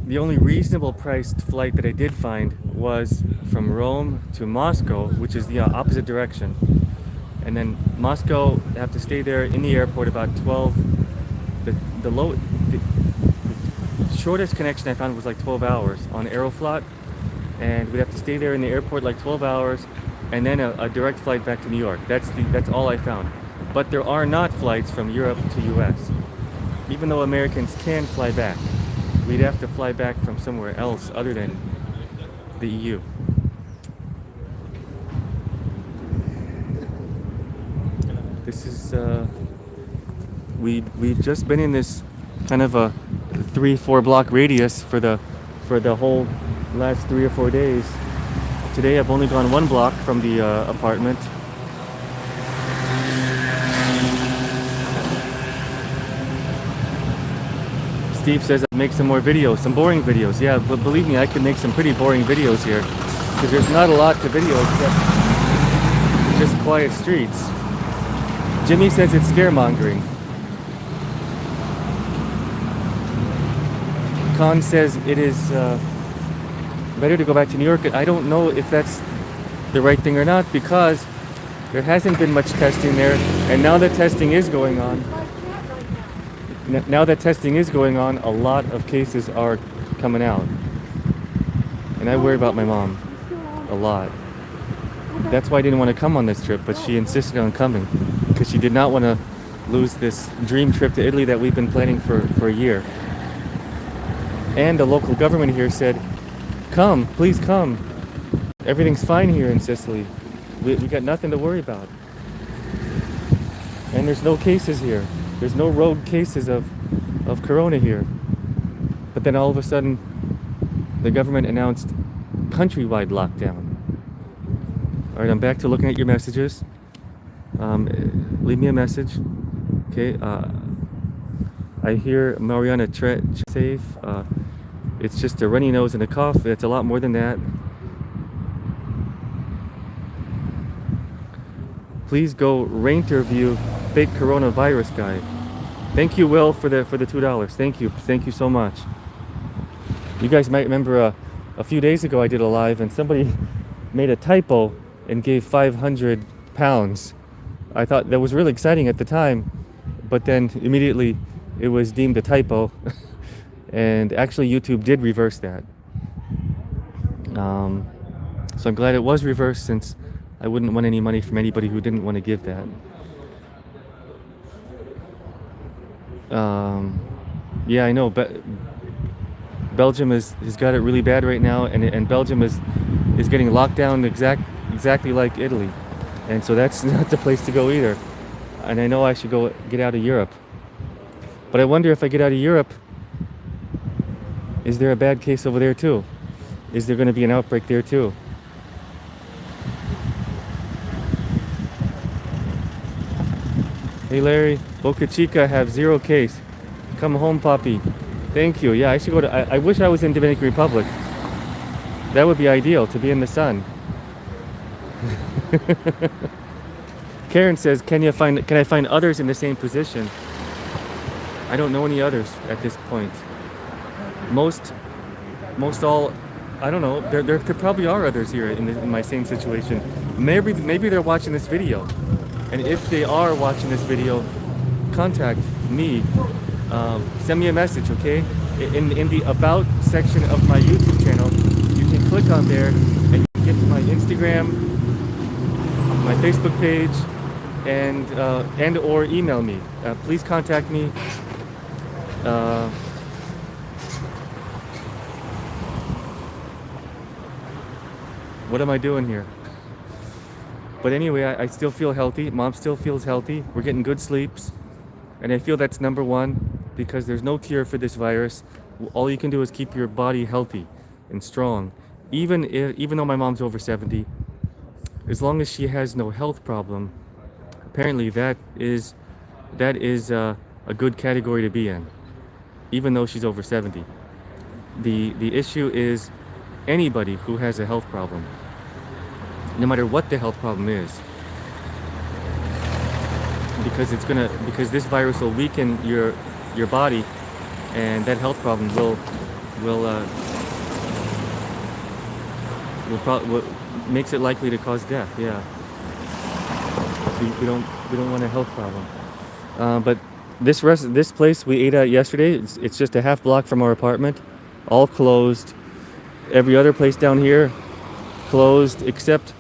A: The only reasonable priced flight that I did find was from Rome to Moscow, which is the opposite direction. And then Moscow, I have to stay there in the airport about 12. The shortest connection I found was like 12 hours on Aeroflot, and we'd have to stay there in the airport like 12 hours, and then a direct flight back to New York. That's all I found. But there are not flights from Europe to US. Even though Americans can fly back, we'd have to fly back from somewhere else other than the EU. This is we've just been in this kind of a 3-4 block radius for the whole last 3 or 4 days. Today I've only gone 1 block from the apartment. Steve says I'd make some more videos, some boring videos. Yeah, but believe me, I can make some pretty boring videos here because there's not a lot to video except just quiet streets. Jimmy says it's scaremongering. Khan says it is better to go back to New York. I don't know if that's the right thing or not because there hasn't been much testing there, and now that testing is going on, a lot of cases are coming out. And I worry about my mom a lot. That's why I didn't want to come on this trip, but she insisted on coming because she did not want to lose this dream trip to Italy that we've been planning for a year. And the local government here said, come, please come. Everything's fine here in Sicily. We got nothing to worry about. And there's no cases here. There's no rogue cases of corona here. But then all of a sudden, the government announced countrywide lockdown. All right, I'm back to looking at your messages. Leave me a message. Okay. I hear Mariana safe. It's just a runny nose and a cough. It's a lot more than that. Please go interview fake coronavirus guy. Thank you, Will, for the $2. Thank you so much. You guys might remember a few days ago I did a live and somebody made a typo and gave £500. I thought that was really exciting at the time, but then immediately it was deemed a typo. And actually YouTube did reverse that. So I'm glad it was reversed since I wouldn't want any money from anybody who didn't want to give that. Yeah, I know, but Belgium has got it really bad right now, and Belgium is getting locked down exactly like Italy, and so that's not the place to go either. And I know I should get out of Europe, but I wonder if I get out of Europe, is there a bad case over there too? Is there going to be an outbreak there too? Hey Larry, Boca Chica have 0 case. Come home, Poppy. Thank you. Yeah, I should go to. I wish I was in Dominican Republic. That would be ideal, to be in the sun. Karen says, can I find others in the same position? I don't know any others at this point. Most all, I don't know. There probably are others here in my same situation. Maybe they're watching this video, and if they are watching this video, contact me. Send me a message, okay? In the About section of my YouTube channel, you can click on there and you can get to my Instagram, my Facebook page, and or email me. Please contact me. What am I doing here? But anyway, I still feel healthy. Mom still feels healthy. We're getting good sleeps. And I feel that's number one, because there's no cure for this virus. All you can do is keep your body healthy and strong. Even though my mom's over 70, as long as she has no health problem, apparently that is a good category to be in, even though she's over 70. The issue is anybody who has a health problem, no matter what the health problem is, because this virus will weaken your body, and that health problem will makes it likely to cause death. Yeah. So we don't want a health problem. But this place we ate at yesterday, it's just a half block from our apartment, all closed. Every other place down here closed, except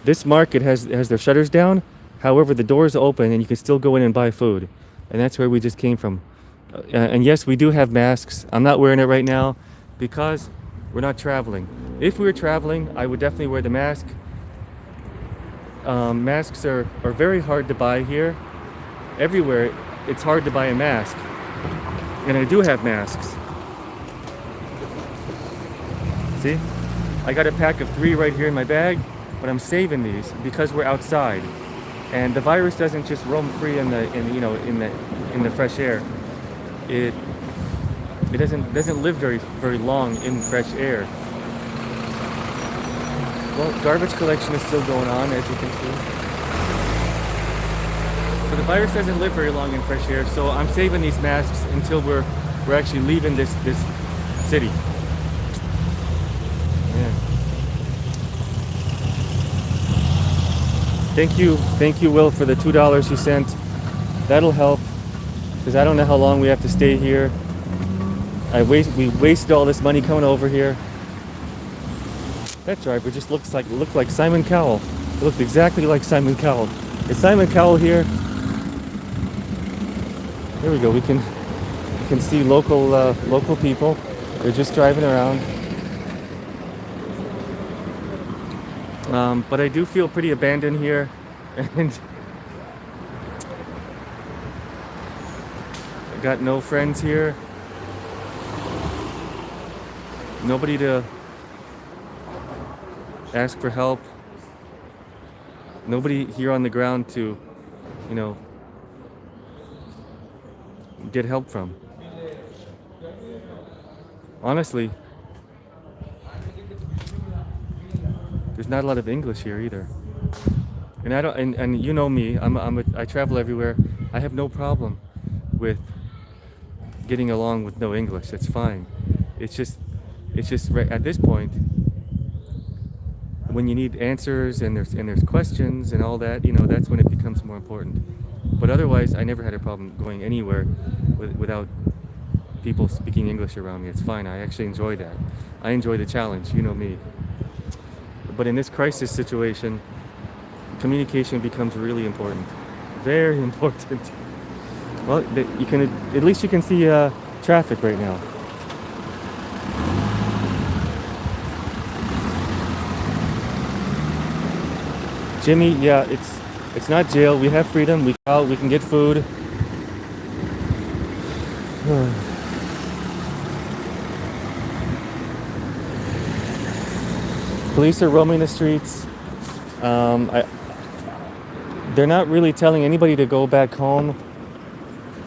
A: this market has their shutters down. However, the doors open and you can still go in and buy food, and that's where we just came from. And yes, we do have masks. I'm not wearing it right now because we're not traveling. If we were traveling, I would definitely wear the mask. Masks are very hard to buy here. Everywhere, it's hard to buy a mask. And I do have masks. See? I got a pack of 3 right here in my bag, but I'm saving these because we're outside. And the virus doesn't just roam free in the fresh air. It doesn't live very long in fresh air. Well, garbage collection is still going on, as you can see. But the virus doesn't live very long in fresh air, so I'm saving these masks until we're actually leaving this city. Yeah. Thank you, Will, for the $2 you sent. That'll help, because I don't know how long we have to stay here. We wasted all this money coming over here. That driver just looked like Simon Cowell. It looked exactly like Simon Cowell. Is Simon Cowell here? There we go. We can see local people. They're just driving around. But I do feel pretty abandoned here, and I got no friends here. Nobody to ask for help. Nobody here on the ground to, get help from. Honestly, there's not a lot of English here either. And I don't, and you know me, I travel everywhere. I have no problem with getting along with no English. It's fine. It's just right at this point, when you need answers and there's questions and all that, that's when it becomes more important. But otherwise, I never had a problem going anywhere without people speaking English around me. It's fine. I actually enjoy that. I enjoy the challenge. You know me. But in this crisis situation, communication becomes really important. Very important. Well, at least you can see traffic right now. Jimmy, yeah, it's not jail. We have freedom. We go out. We can get food. Police are roaming the streets. They're not really telling anybody to go back home,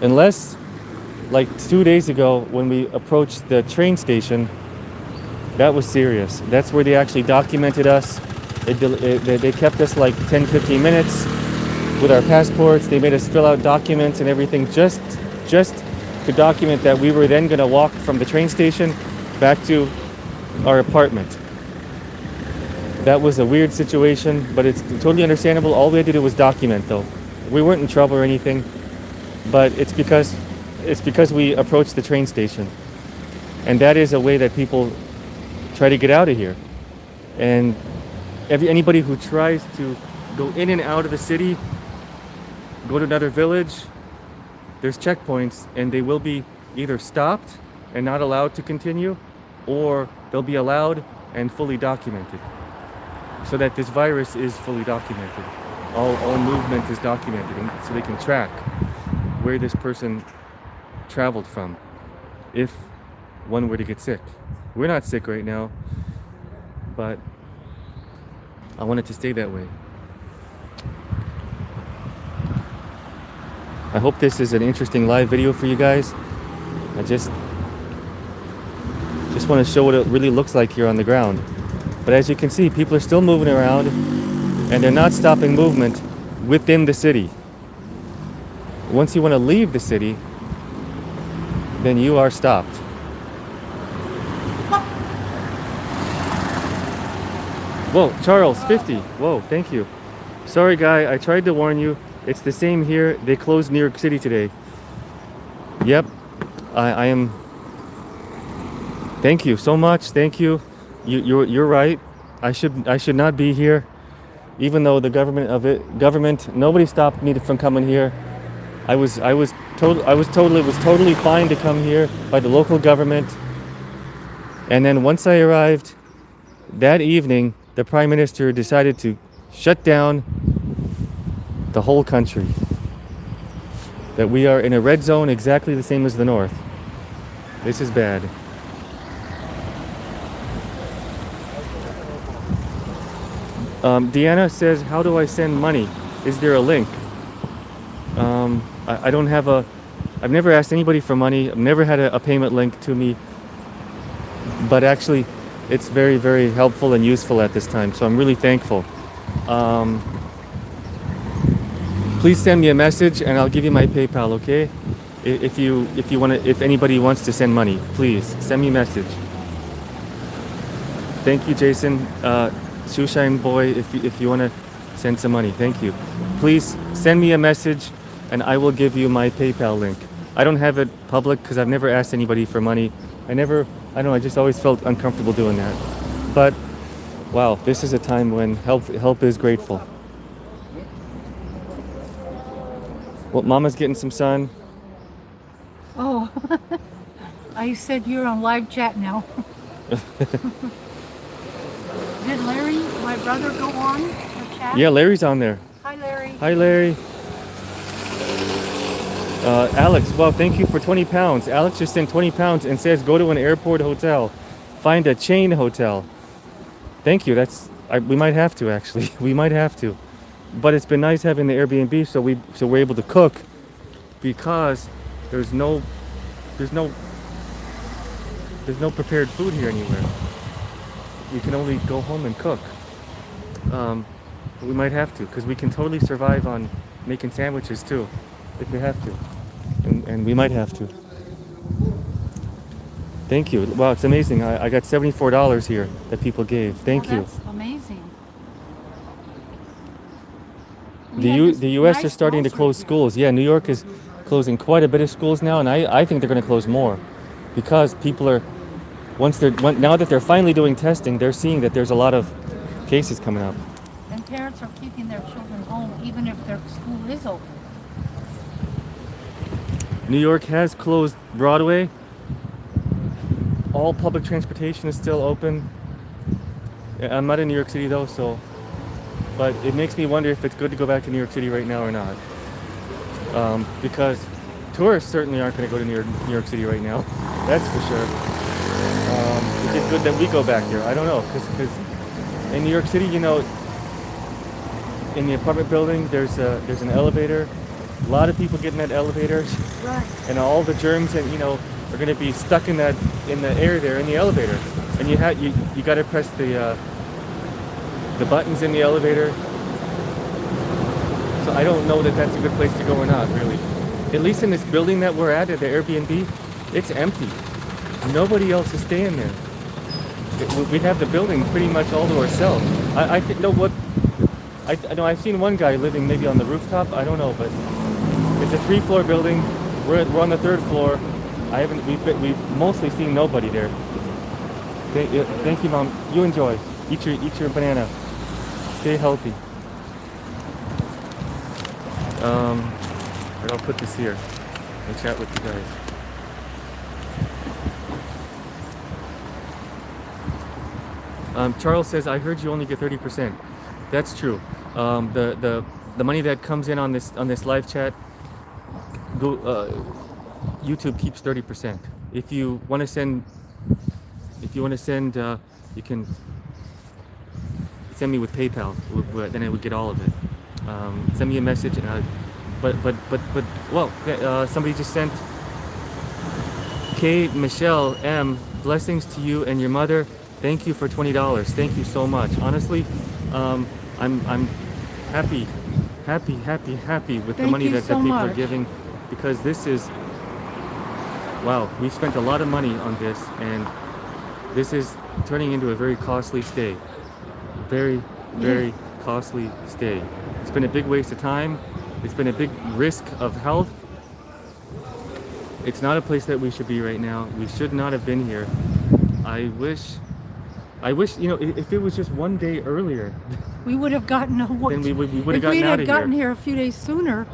A: unless, like 2 days ago, when we approached the train station. That was serious. That's where they actually documented us. They kept us like 10-15 minutes with our passports. They made us fill out documents and everything just to document that we were then going to walk from the train station back to our apartment. That was a weird situation, but it's totally understandable. All we had to do was document, though. We weren't in trouble or anything, but it's because we approached the train station, and that is a way that people try to get out of here. And anybody who tries to go in and out of the city, go to another village, there's checkpoints, and they will be either stopped and not allowed to continue, or they'll be allowed and fully documented, so that this virus is fully documented. All movement is documented, and so they can track where this person traveled from if one were to get sick. We're not sick right now, but I want it to stay that way. I hope this is an interesting live video for you guys. I just want to show what it really looks like here on the ground. But as you can see, people are still moving around, and they're not stopping movement within the city. once you want to leave the city, then you are stopped. Whoa, Charles, 50. Whoa, thank you. Sorry, guy, I tried to warn you. It's the same here. They closed New York City today. Yep, I am. Thank you so much. Thank you. You're right. I should not be here, even though the government nobody stopped me from coming here. I was totally fine to come here by the local government. And then once I arrived, that evening, the Prime Minister decided to shut down the whole country. That we are in a red zone exactly the same as the North. This is bad. Deanna says, how do I send money? Is there a link? I don't have I've never asked anybody for money. I've never had a payment link to me. But actually, it's very, very helpful and useful at this time. So I'm really thankful. Please send me a message and I'll give you my PayPal, okay? If anybody wants to send money, please send me a message. Thank you, Jason. Shoeshine boy, if you want to send some money, thank you. Please send me a message and I will give you my PayPal link. I don't have it public because I've never asked anybody for money. I don't know, I just always felt uncomfortable doing that. But wow, this is a time when help is grateful. Well, Mama's getting some sun.
B: Oh, I said you're on live chat now. Did Larry, my brother, go on the chat?
A: Yeah, Larry's on there.
B: Hi, Larry.
A: Hi, Larry. Alex, well, thank you for 20 pounds. Alex just sent 20 pounds and says go to an airport hotel. Find a chain hotel. Thank you. We might have to, actually. We might have to. But it's been nice having the Airbnb so we're able to cook because there's no prepared food here anywhere. We can only go home and cook. But we might have to because we can totally survive on making sandwiches too if we have to. And we might have to. Thank you. Wow, it's amazing. I got $74 here that people gave. Thank you.
B: That's amazing.
A: The U.S. is starting to close schools. Yeah, New York is closing quite a bit of schools now, and I think they're going to close more because people are now that they're finally doing testing, they're seeing that there's a lot of cases coming up.
B: And parents are keeping their children home even if their school is open.
A: New York has closed Broadway. All public transportation is still open. I'm not in New York City though, but it makes me wonder if it's good to go back to New York City right now or not. Because tourists certainly aren't going to go to New York City right now. That's for sure. Is it good that we go back there? I don't know, because in New York City, in the apartment building, there's an elevator. A lot of people get in that elevator,
B: Right.
A: and all the germs that are going to be stuck in the air there in the elevator. And you got to press the buttons in the elevator. So I don't know that that's a good place to go or not, really. At least in this building that we're at the Airbnb, it's empty. Nobody else is staying there. We have the building pretty much all to ourselves. I know I've seen one guy living maybe on the rooftop. I don't know, but it's a 3-floor building. We're on the 3rd floor. We've mostly seen nobody there. Thank you, Mom. You enjoy. Eat your banana. Stay healthy. But I'll put this here and chat with you guys. Charles says, I heard you only get 30%. That's true. The money that comes in on this live chat, YouTube keeps 30%. If you want to send, you can send me with PayPal. Then I would get all of it. Send me a message, and somebody just sent K. Michelle M. Blessings to you and your mother. Thank you for $20. Thank you so much. Honestly, I'm happy with the money that people are giving. because this is, wow, we've spent a lot of money on this, and this is turning into a very costly stay. Very, very costly stay. It's been a big waste of time. It's been a big risk of health. It's not a place that we should be right now. We should not have been here. I wish, you know, if it was just one day earlier,
B: We would have gotten a
A: then we would have
B: if
A: gotten
B: we
A: out
B: had
A: of
B: gotten
A: here.
B: here a few days sooner.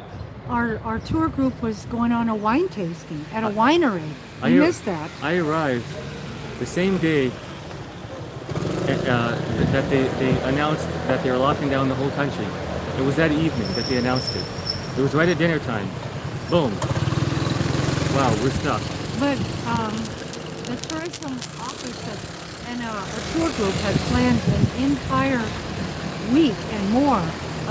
B: Our tour group was going on a wine tasting at a winery.
A: I-
B: We missed that.
A: I arrived the same day that they announced that they were locking down the whole country. It was that evening that they announced it. It was right at dinner time. Boom. Wow, we're stuck.
B: But the tourism office and our tour group had planned an entire week and more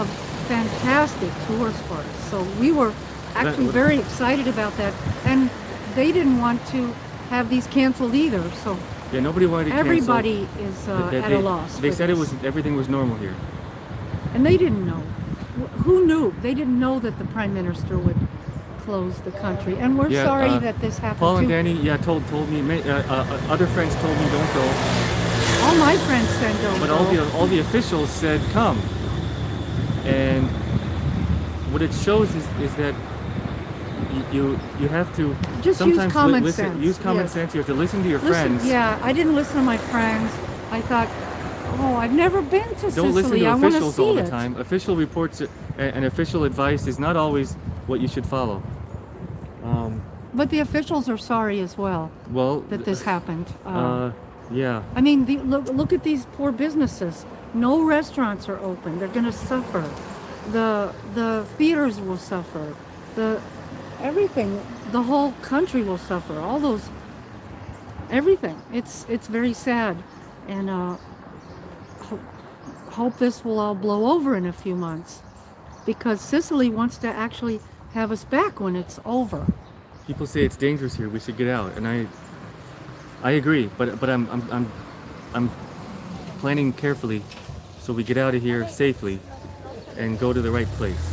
B: of fantastic tours for us. So we were actually very excited about that. And they didn't want to have these canceled either. So
A: Yeah, nobody wanted to cancel.
B: everybody is at a loss.
A: They
B: for
A: said it
B: this.
A: was everything was normal here.
B: And they didn't know. Who knew? They didn't know that the prime minister would close the country. And we're
A: Yeah,
B: sorry that this happened
A: Paul and
B: too.
A: Danny, yeah, told me. Other friends told me don't go,
B: All my friends said don't
A: but
B: go.
A: all the officials said come. And what it shows is that you have to
B: Just
A: sometimes
B: use common
A: listen.
B: sense.
A: Use common
B: Yes.
A: sense. You have to listen to your
B: Listen,
A: friends.
B: yeah, I didn't listen to my friends. I thought, oh, I've never been to
A: Don't
B: Sicily.
A: listen to
B: I want to
A: officials
B: see
A: all the
B: it.
A: time. Official reports and official advice is not always what you should follow.
B: But the officials are sorry as well
A: Well,
B: that this happened.
A: yeah.
B: I mean, look at these poor businesses. No restaurants are open. They're going to suffer. The theaters will suffer. Everything. The whole country will suffer. All those. Everything. It's very sad, and hope this will all blow over in a few months, because Sicily wants to actually have us back when it's over.
A: People say it's dangerous here. We should get out, and I agree. But I'm planning carefully, so we get out of here safely, and go to the right place.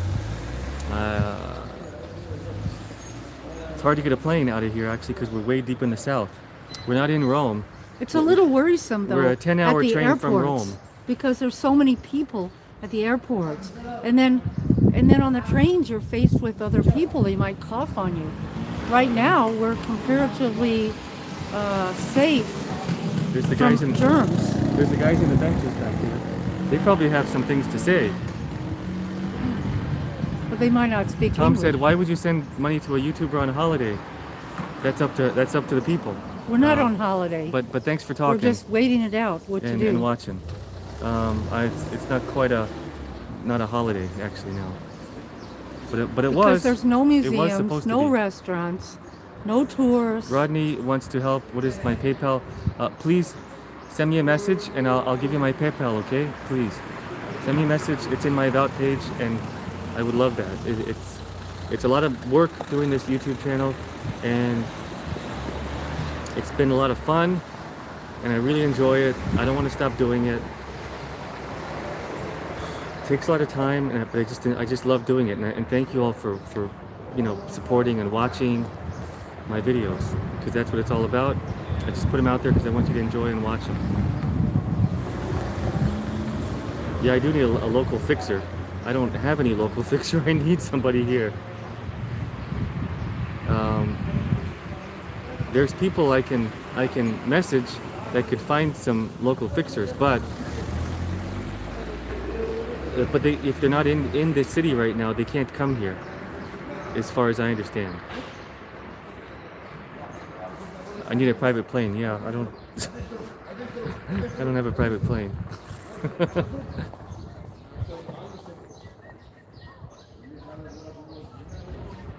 A: It's hard to get a plane out of here actually because we're way deep in the south. We're not in Rome.
B: It's a little worrisome though.
A: We're a 10-hour
B: at the
A: train from
B: airports,
A: Rome.
B: because there's so many people at the airports, and then on the trains you're faced with other people. They might cough on you. Right now we're comparatively safe
A: There's the
B: from
A: guys in
B: germs.
A: There's the guys in the benches back here. They probably have some things to say.
B: But they might not speak
A: Tom
B: English.
A: said, "Why would you send money to a YouTuber on a holiday? That's up to the people."
B: We're not on holiday.
A: But thanks for
B: we're
A: talking
B: just waiting it out. What to do?
A: and watching. It's not quite not a holiday actually now. But it
B: because
A: was.
B: there's no
A: It was
B: museums,
A: supposed to
B: no
A: be.
B: restaurants, no tours.
A: Rodney wants to help. What is my PayPal? Please send me a message and I'll give you my PayPal. Okay, please send me a message. It's in my about page, and I would love that. It's a lot of work doing this YouTube channel, and it's been a lot of fun, and I really enjoy it. I don't want to stop doing it. It takes a lot of time, but I just love doing it, and thank you all for supporting and watching my videos, because that's what it's all about. I just put them out there because I want you to enjoy and watch them. Yeah, I do need a local fixer. I don't have any local fixer. I need somebody here. There's people I can message that could find some local fixers, but if they're not in this city right now, they can't come here, as far as I understand. I need a private plane. Yeah, I don't I don't have a private plane.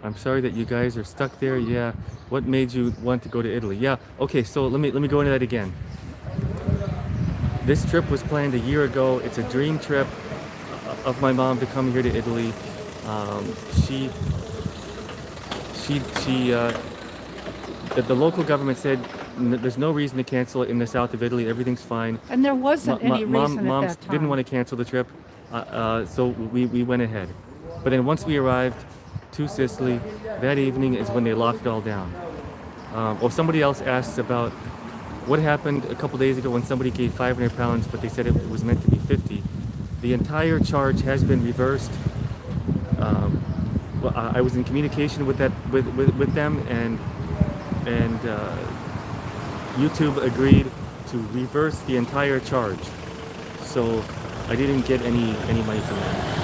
A: I'm sorry that you guys are stuck there. Yeah. What made you want to go to Italy? Yeah. Okay, so let me go into that again. This trip was planned a year ago. It's a dream trip of my mom to come here to Italy. The local government said there's no reason to cancel it in the south of Italy. Everything's fine.
B: And there wasn't any reason
A: Mom
B: at that time.
A: didn't want to cancel the trip, so we went ahead. But then once we arrived to Sicily. That evening is when they locked it all down. Or somebody else asked about what happened a couple days ago when somebody gave 500 pounds, but they said it was meant to be 50. The entire charge has been reversed. Well, I was in communication with them, and YouTube agreed to reverse the entire charge. So I didn't get any money from that.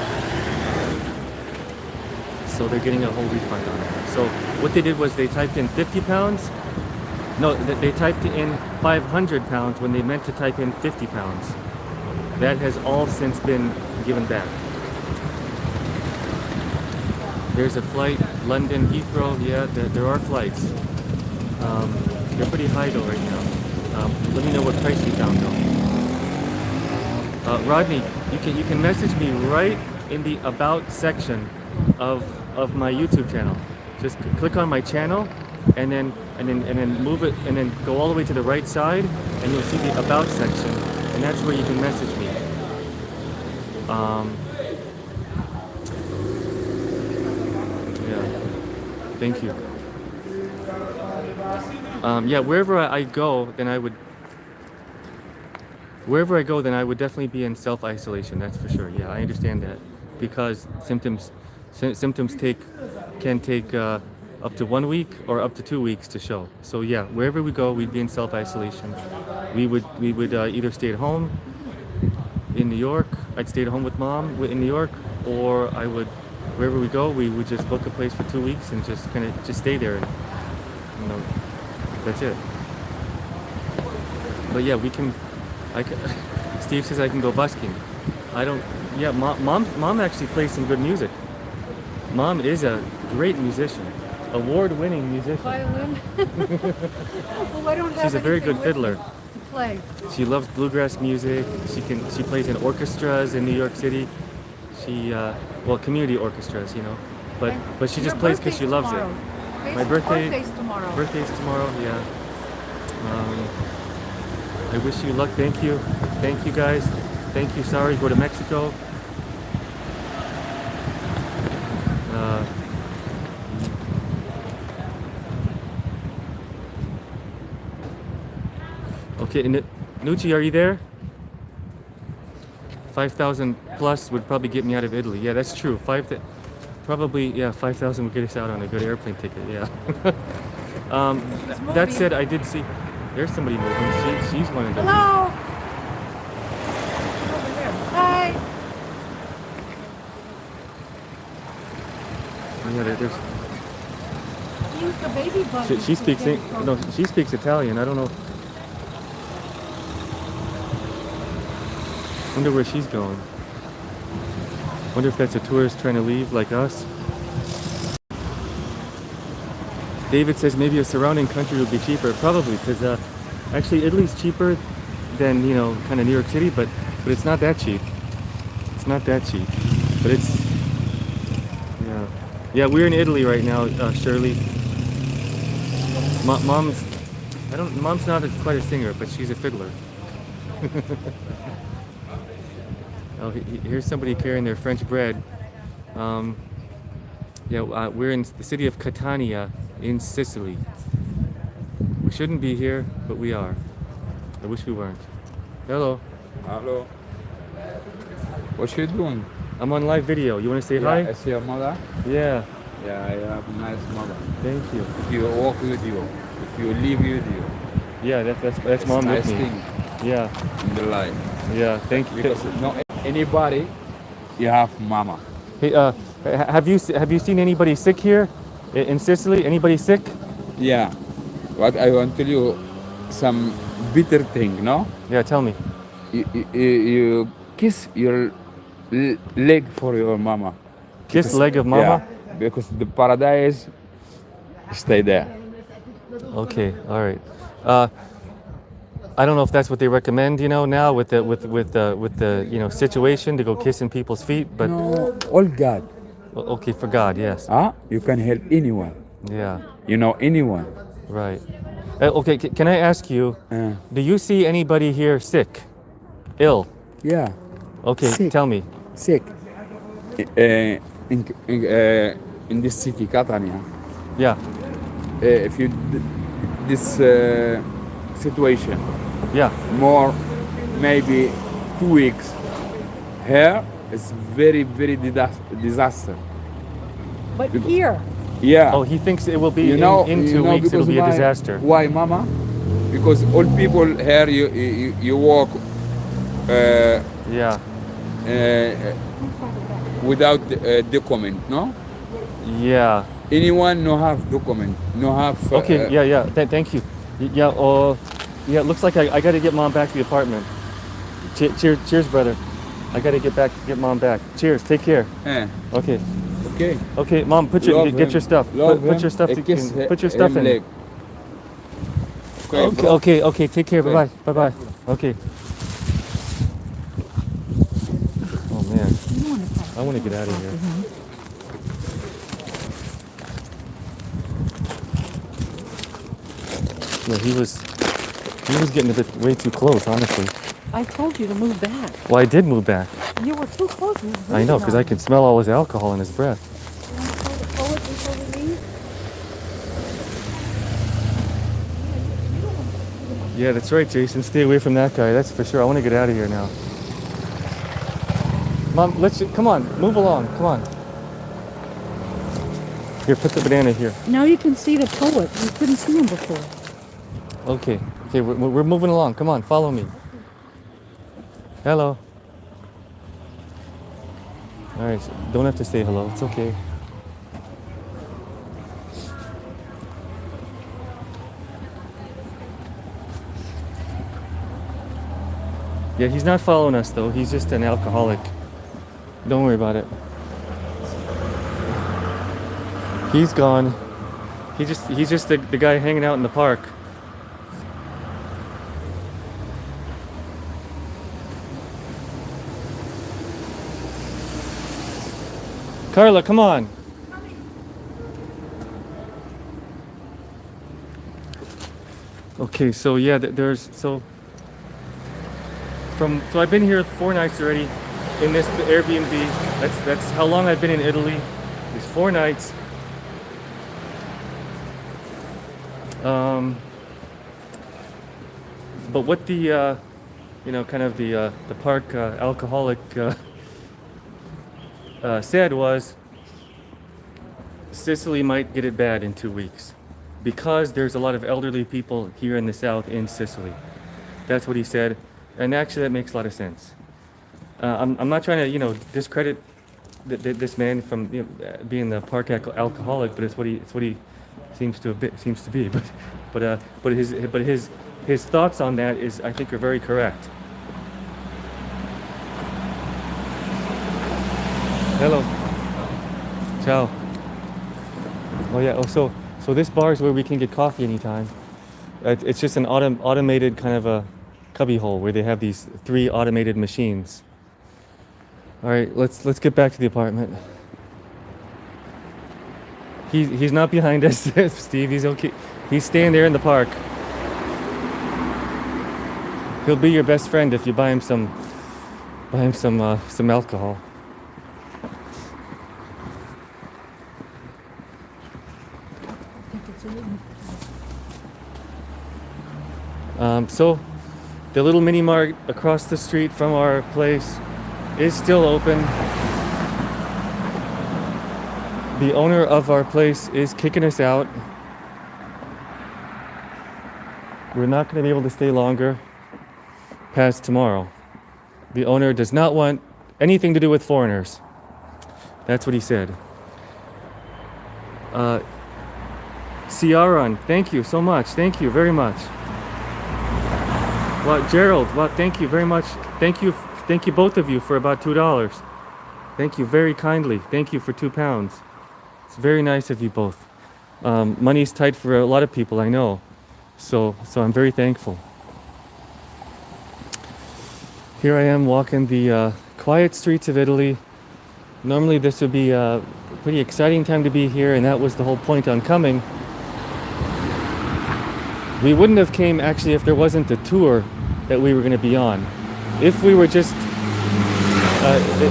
A: So they're getting a whole refund on it. So what they did was they typed in 50 pounds. No, they typed in 500 pounds when they meant to type in 50 pounds. That has all since been given back. There's a flight, London, Heathrow. Yeah, there are flights. They're pretty high though right now. Let me know what price you found though. Rodney, you can message me right in the about section of my YouTube channel. Just click on my channel, and then move it, and then go all the way to the right side, and you'll see the about section, and that's where you can message me. Yeah. Thank you. Yeah, wherever I go, then I would definitely be in self-isolation. That's for sure. Yeah, I understand that, because symptoms can take up to 1 week or up to 2 weeks to show. So yeah, wherever we go, we'd be in self-isolation. We would either stay at home in New York. I'd stay at home with mom in New York, or I would, wherever we go, we would just book a place for 2 weeks and just kind of just stay there. And, that's it. But yeah, Steve says I can go busking. I don't. Yeah, mom actually plays some good music. Mom is a great musician, award-winning musician.
B: Violin. Well, I don't have
A: She's a very
B: anything
A: good
B: with
A: fiddler.
B: me to play.
A: She loves bluegrass music. She plays in orchestras in New York City. Community orchestras, But she
B: Your
A: just plays because she loves
B: tomorrow.
A: it. My birthday's
B: tomorrow.
A: Birthday's tomorrow. Yeah. I wish you luck. Thank you guys. Thank you. Sorry, go to Mexico. Okay, Nucci, are you there? 5,000 plus would probably get me out of Italy. Yeah, that's true. 5,000 would get us out on a good airplane ticket. Yeah. That said, I did see. There's somebody moving. She's one of them.
B: Hello. Over there. Hi.
A: Yeah, there's.
B: Use the baby button.
A: She speaks. She speaks Italian. I don't know. Wonder where she's going. Wonder if that's a tourist trying to leave like us. David says maybe a surrounding country would be cheaper. Probably, because actually Italy's cheaper than kind of New York City, but it's not that cheap. It's not that cheap, but it's yeah. We're in Italy right now, Shirley. Mom's not quite a singer, but she's a fiddler. Oh, here's somebody carrying their French bread. We're in the city of Catania in Sicily. We shouldn't be here, but we are. I wish we weren't. Hello.
D: Hello. What you doing?
A: I'm on live video. You want to say hi?
D: I see your mother.
A: Yeah.
D: Yeah, I have a nice mother.
A: Thank you.
D: If you walk with you, if you live with you.
A: Yeah, that's
D: It's
A: mom
D: nice
A: with me.
D: thing
A: Yeah.
D: in the life.
A: Yeah. Thank you.
D: Because not anybody, you have mama.
A: Hey, have you seen anybody sick here in Sicily? Anybody sick?
D: Yeah. But I want to tell you some bitter thing, no?
A: Yeah. Tell me.
D: You kiss your leg for your mama.
A: Kiss
D: Because-
A: leg of mama.
D: Yeah, because the paradise stay there.
A: Okay. All right. I don't know if that's what they recommend, now with the situation to go kissing people's feet, but
D: No, all God.
A: well, okay, for God, yes.
D: You can help anyone.
A: Yeah.
D: You know anyone.
A: Right. Okay. Can I ask you? Do you see anybody here sick, ill?
D: Yeah.
A: Okay.
D: Sick.
A: Tell me.
D: Sick. in this city, Catania,
A: Yeah,
D: if you this situation
A: yeah.
D: more maybe 2 weeks here is very disaster.
B: But here,
D: Yeah.
A: Oh, he thinks it will be in 2
D: you know
A: weeks. It'll
D: because
A: be a
D: why?
A: disaster.
D: Why, Mama? Because all people here you walk
A: Yeah,
D: without document, no?
A: yeah.
D: Anyone no have document, no have.
A: Okay, yeah. Thank you. Yeah. Oh, yeah. It looks like I got to get mom back to the apartment. Cheers, brother. I got to get mom back. Cheers. Take care. Okay.
D: Okay.
A: Okay, mom. Get
D: Love
A: your
D: him.
A: stuff.
D: Love
A: Put
D: him.
A: your stuff.
D: Kiss
A: Put your stuff
D: him
A: in.
D: leg. Okay. bro.
A: Okay. Take care.
D: Okay.
A: Bye. Okay. Oh man,
B: you want to talk.
A: I want to get out of here. Yeah, he was getting a bit way too close, honestly.
B: I told you to move back.
A: Well, I did move back.
B: You were too close. You were
A: I know, because I
B: breathing
A: can smell all his alcohol in his breath.
B: on me. You want to tell the poet before we leave?
A: Yeah, that's right, Jason. Stay away from that guy. That's for sure. I want to get out of here now. Mom, come on, move along. Come on. Here, put the banana here.
B: Now you can see the poet. You couldn't see him before.
A: Okay, we're moving along. Come on, follow me. Hello. All right, so don't have to say hello. It's okay. Yeah, he's not following us though. He's just an alcoholic. Don't worry about it. He's gone. He's just the guy hanging out in the park. Carla, come on. Okay, so yeah, so I've been here 4 nights already in this Airbnb. That's how long I've been in Italy. It's 4 nights. But what the kind of the park alcoholic said was Sicily might get it bad in 2 weeks because there's a lot of elderly people here in the south in Sicily. That's what he said, and actually that makes a lot of sense. I'm not trying to discredit this man from being the park alcoholic, but it's what he seems to be. But his thoughts on that I think are very correct. Hello. Ciao. Oh yeah. Oh, so this bar is where we can get coffee anytime. It's just an automated kind of a cubby hole where they have these 3 automated machines. All right, let's get back to the apartment. He's not behind us, Steve. He's okay. He's staying there in the park. He'll be your best friend if you buy him some alcohol. So the little mini mart across the street from our place is still open. The owner of our place is kicking us out. We're not going to be able to stay longer past tomorrow. The owner does not want anything to do with foreigners. That's what he said. Ciaran, thank you so much. Thank you very much. Well, Gerald, thank you very much. Thank you both of you for about $2. Thank you very kindly. Thank you for £2. It's very nice of you both. Money's tight for a lot of people, I know. So I'm very thankful. Here I am walking the quiet streets of Italy. Normally this would be a pretty exciting time to be here, and that was the whole point on coming. We wouldn't have came actually if there wasn't a tour that we were going to be on. If we were just,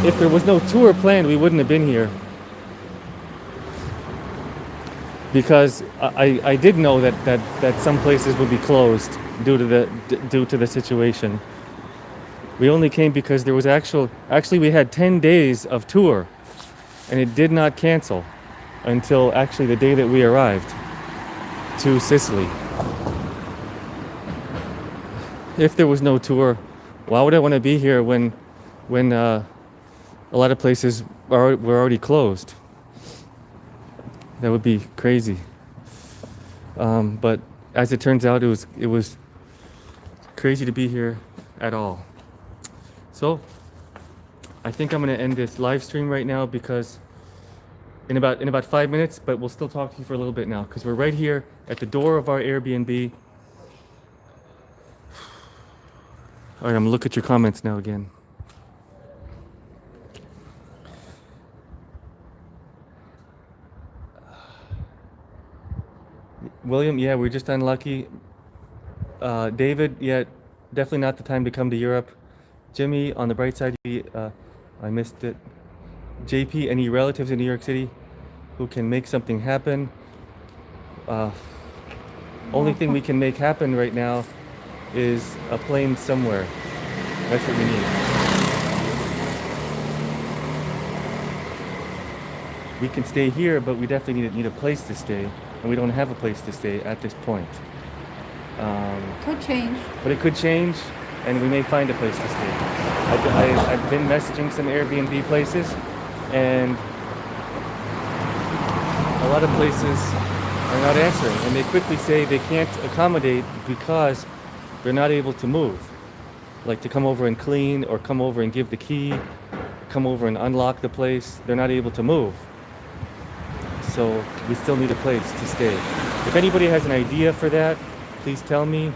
A: if there was no tour planned, we wouldn't have been here. because I did know that some places would be closed due to the situation. We only came because there was actually we had 10 days of tour, and it did not cancel until actually the day that we arrived to Sicily. If there was no tour, why would I want to be here when a lot of places were already closed? That would be crazy. But as it turns out, it was crazy to be here at all. So I think I'm gonna end this live stream right now because in about 5 minutes, but we'll still talk to you for a little bit now because we're right here at the door of our Airbnb. All right, I'm gonna look at your comments now again. William, yeah, we're just unlucky. David, yeah, definitely not the time to come to Europe. Jimmy, on the bright side, I missed it. JP, any relatives in New York City who can make something happen? Only thing we can make happen right now is a plane somewhere. That's what we need. We can stay here, but we definitely need a place to stay, and we don't have a place to stay at this point.
B: Could change.
A: But it could change, and we may find a place to stay. I've been messaging some Airbnb places, and a lot of places are not answering, and they quickly say they can't accommodate because they're not able to move. Like to come over and clean, or come over and give the key, come over and unlock the place. They're not able to move. So we still need a place to stay. If anybody has an idea for that, please tell me.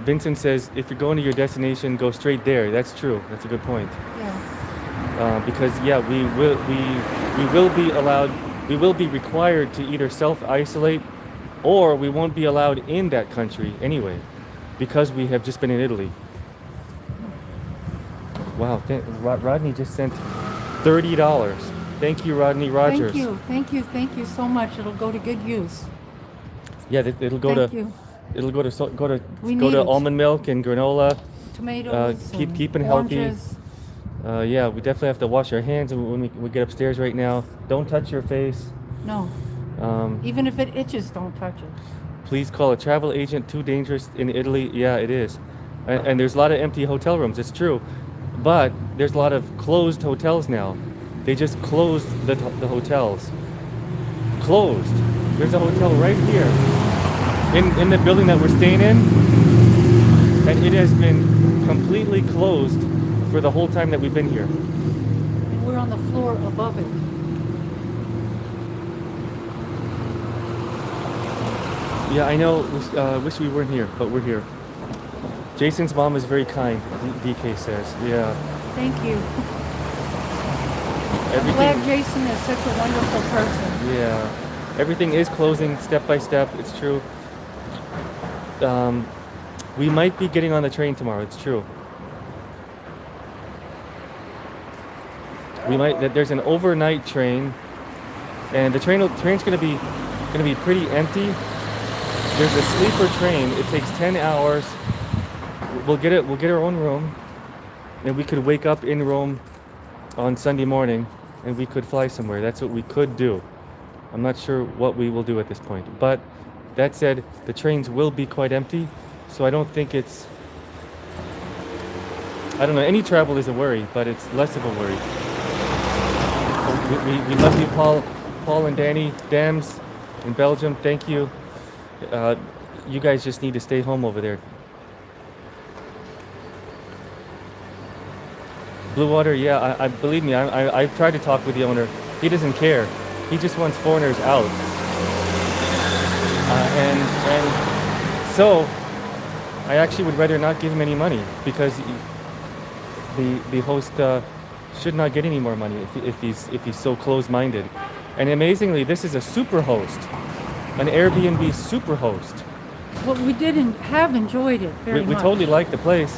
A: Vincent says, if you're going to your destination, go straight there. That's true. That's a good point.
B: Yeah.
A: Because yeah, we will be required to either self-isolate, or we won't be allowed in that country anyway, because we have just been in Italy. Wow, Rodney just sent $30. Thank you, Rodney Rogers.
B: Thank you so much. It'll go to good use.
A: Yeah, it'll go
B: Thank
A: to
B: you.
A: it'll go to
B: We
A: go
B: need
A: to
B: it.
A: almond milk and granola.
B: Tomatoes. and
A: Keeping healthy.
B: oranges.
A: Yeah, we definitely have to wash our hands when we get upstairs right now. Don't touch your face.
B: No. Even if it itches, don't touch it.
A: Please call a travel agent. Too dangerous in Italy. Yeah, it is. And there's a lot of empty hotel rooms. It's true. But there's a lot of closed hotels now. They just closed the hotels. Closed. There's a hotel right here in the building that we're staying in. And it has been completely closed for the whole time that we've been here.
B: And we're on the floor above it.
A: Yeah, I know. Wish we weren't here, but we're here. Jason's mom is very kind, DK says. Yeah.
B: Thank you. I'm glad Jason is such a wonderful person.
A: Yeah. Everything is closing step by step. It's true. We might be getting on the train tomorrow. It's true. We might. There's an overnight train, and the train's gonna be pretty empty. There's a sleeper train. It takes 10 hours. We'll get our own room, and we could wake up in Rome on Sunday morning, and we could fly somewhere. That's what we could do. I'm not sure what we will do at this point. But that said, the trains will be quite empty, so I don't think it's... I don't know, any travel is a worry, but it's less of a worry. We love you, Paul and Danny, Dams in Belgium, thank you. You guys just need to stay home over there. Blue Water, yeah, I believe me, I've tried to talk with the owner. He doesn't care. He just wants foreigners out. And so I actually would rather not give him any money, because the host should not get any more money if he's so close-minded. And amazingly, this is a super host, an Airbnb super host.
B: Well, we have enjoyed it very
A: We
B: much.
A: totally like the place,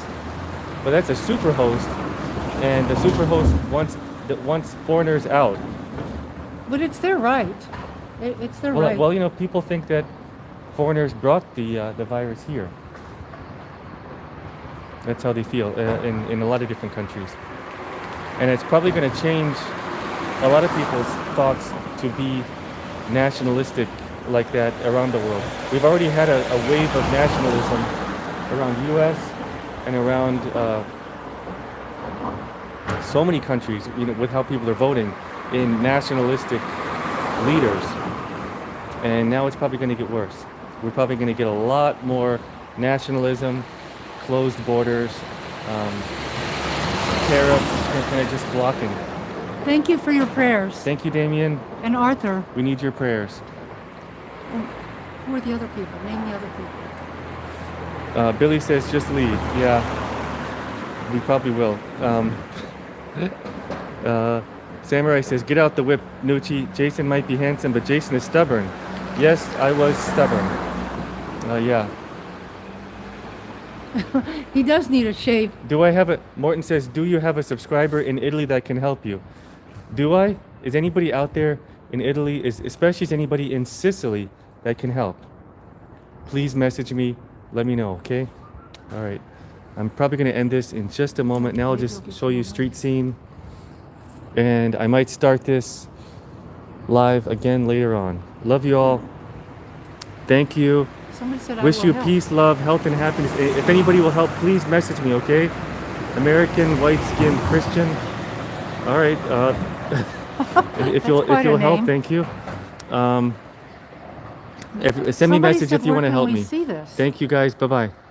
A: but that's a super host, and the super host wants foreigners out.
B: But it's their right. It's their
A: Well,
B: right.
A: well, you know, people think that foreigners brought the virus here. That's how they feel in a lot of different countries. And it's probably going to change a lot of people's thoughts to be nationalistic like that around the world. We've already had a wave of nationalism around U.S. and around so many countries, you know, with how people are voting in nationalistic leaders. And now it's probably going to get worse. We're probably going to get a lot more nationalism, closed borders, tariffs, and kind of just blocking.
B: Thank you for your prayers.
A: Thank you, Damien.
B: And Arthur.
A: We need your prayers.
B: And who are the other people? Name the other people.
A: Billy says just leave. Yeah, we probably will. Samurai says get out the whip, Nucci. Jason might be handsome, but Jason is stubborn. Yes, I was stubborn. Yeah.
B: He does need a shave.
A: Do I have a... Morton says, do you have a subscriber in Italy that can help you? Do I? Is anybody out there in Italy, especially is anybody in Sicily that can help? Please message me. Let me know, okay? All right. I'm probably going to end this in just a moment. Now I'll just show you street scene. And I might start this live again later on. Love you all. Thank you.
B: Somebody said
A: Wish
B: I will
A: you
B: help.
A: peace, love, health, and happiness. If anybody will help, please message me, okay? American, white-skinned, Christian. All right. If you'll
B: quite a
A: help,
B: name.
A: thank you. Send me a
B: Somebody
A: message
B: said,
A: if you
B: "Where
A: want to
B: can
A: help
B: we
A: me.
B: see this?"
A: Thank you, guys. Bye-bye.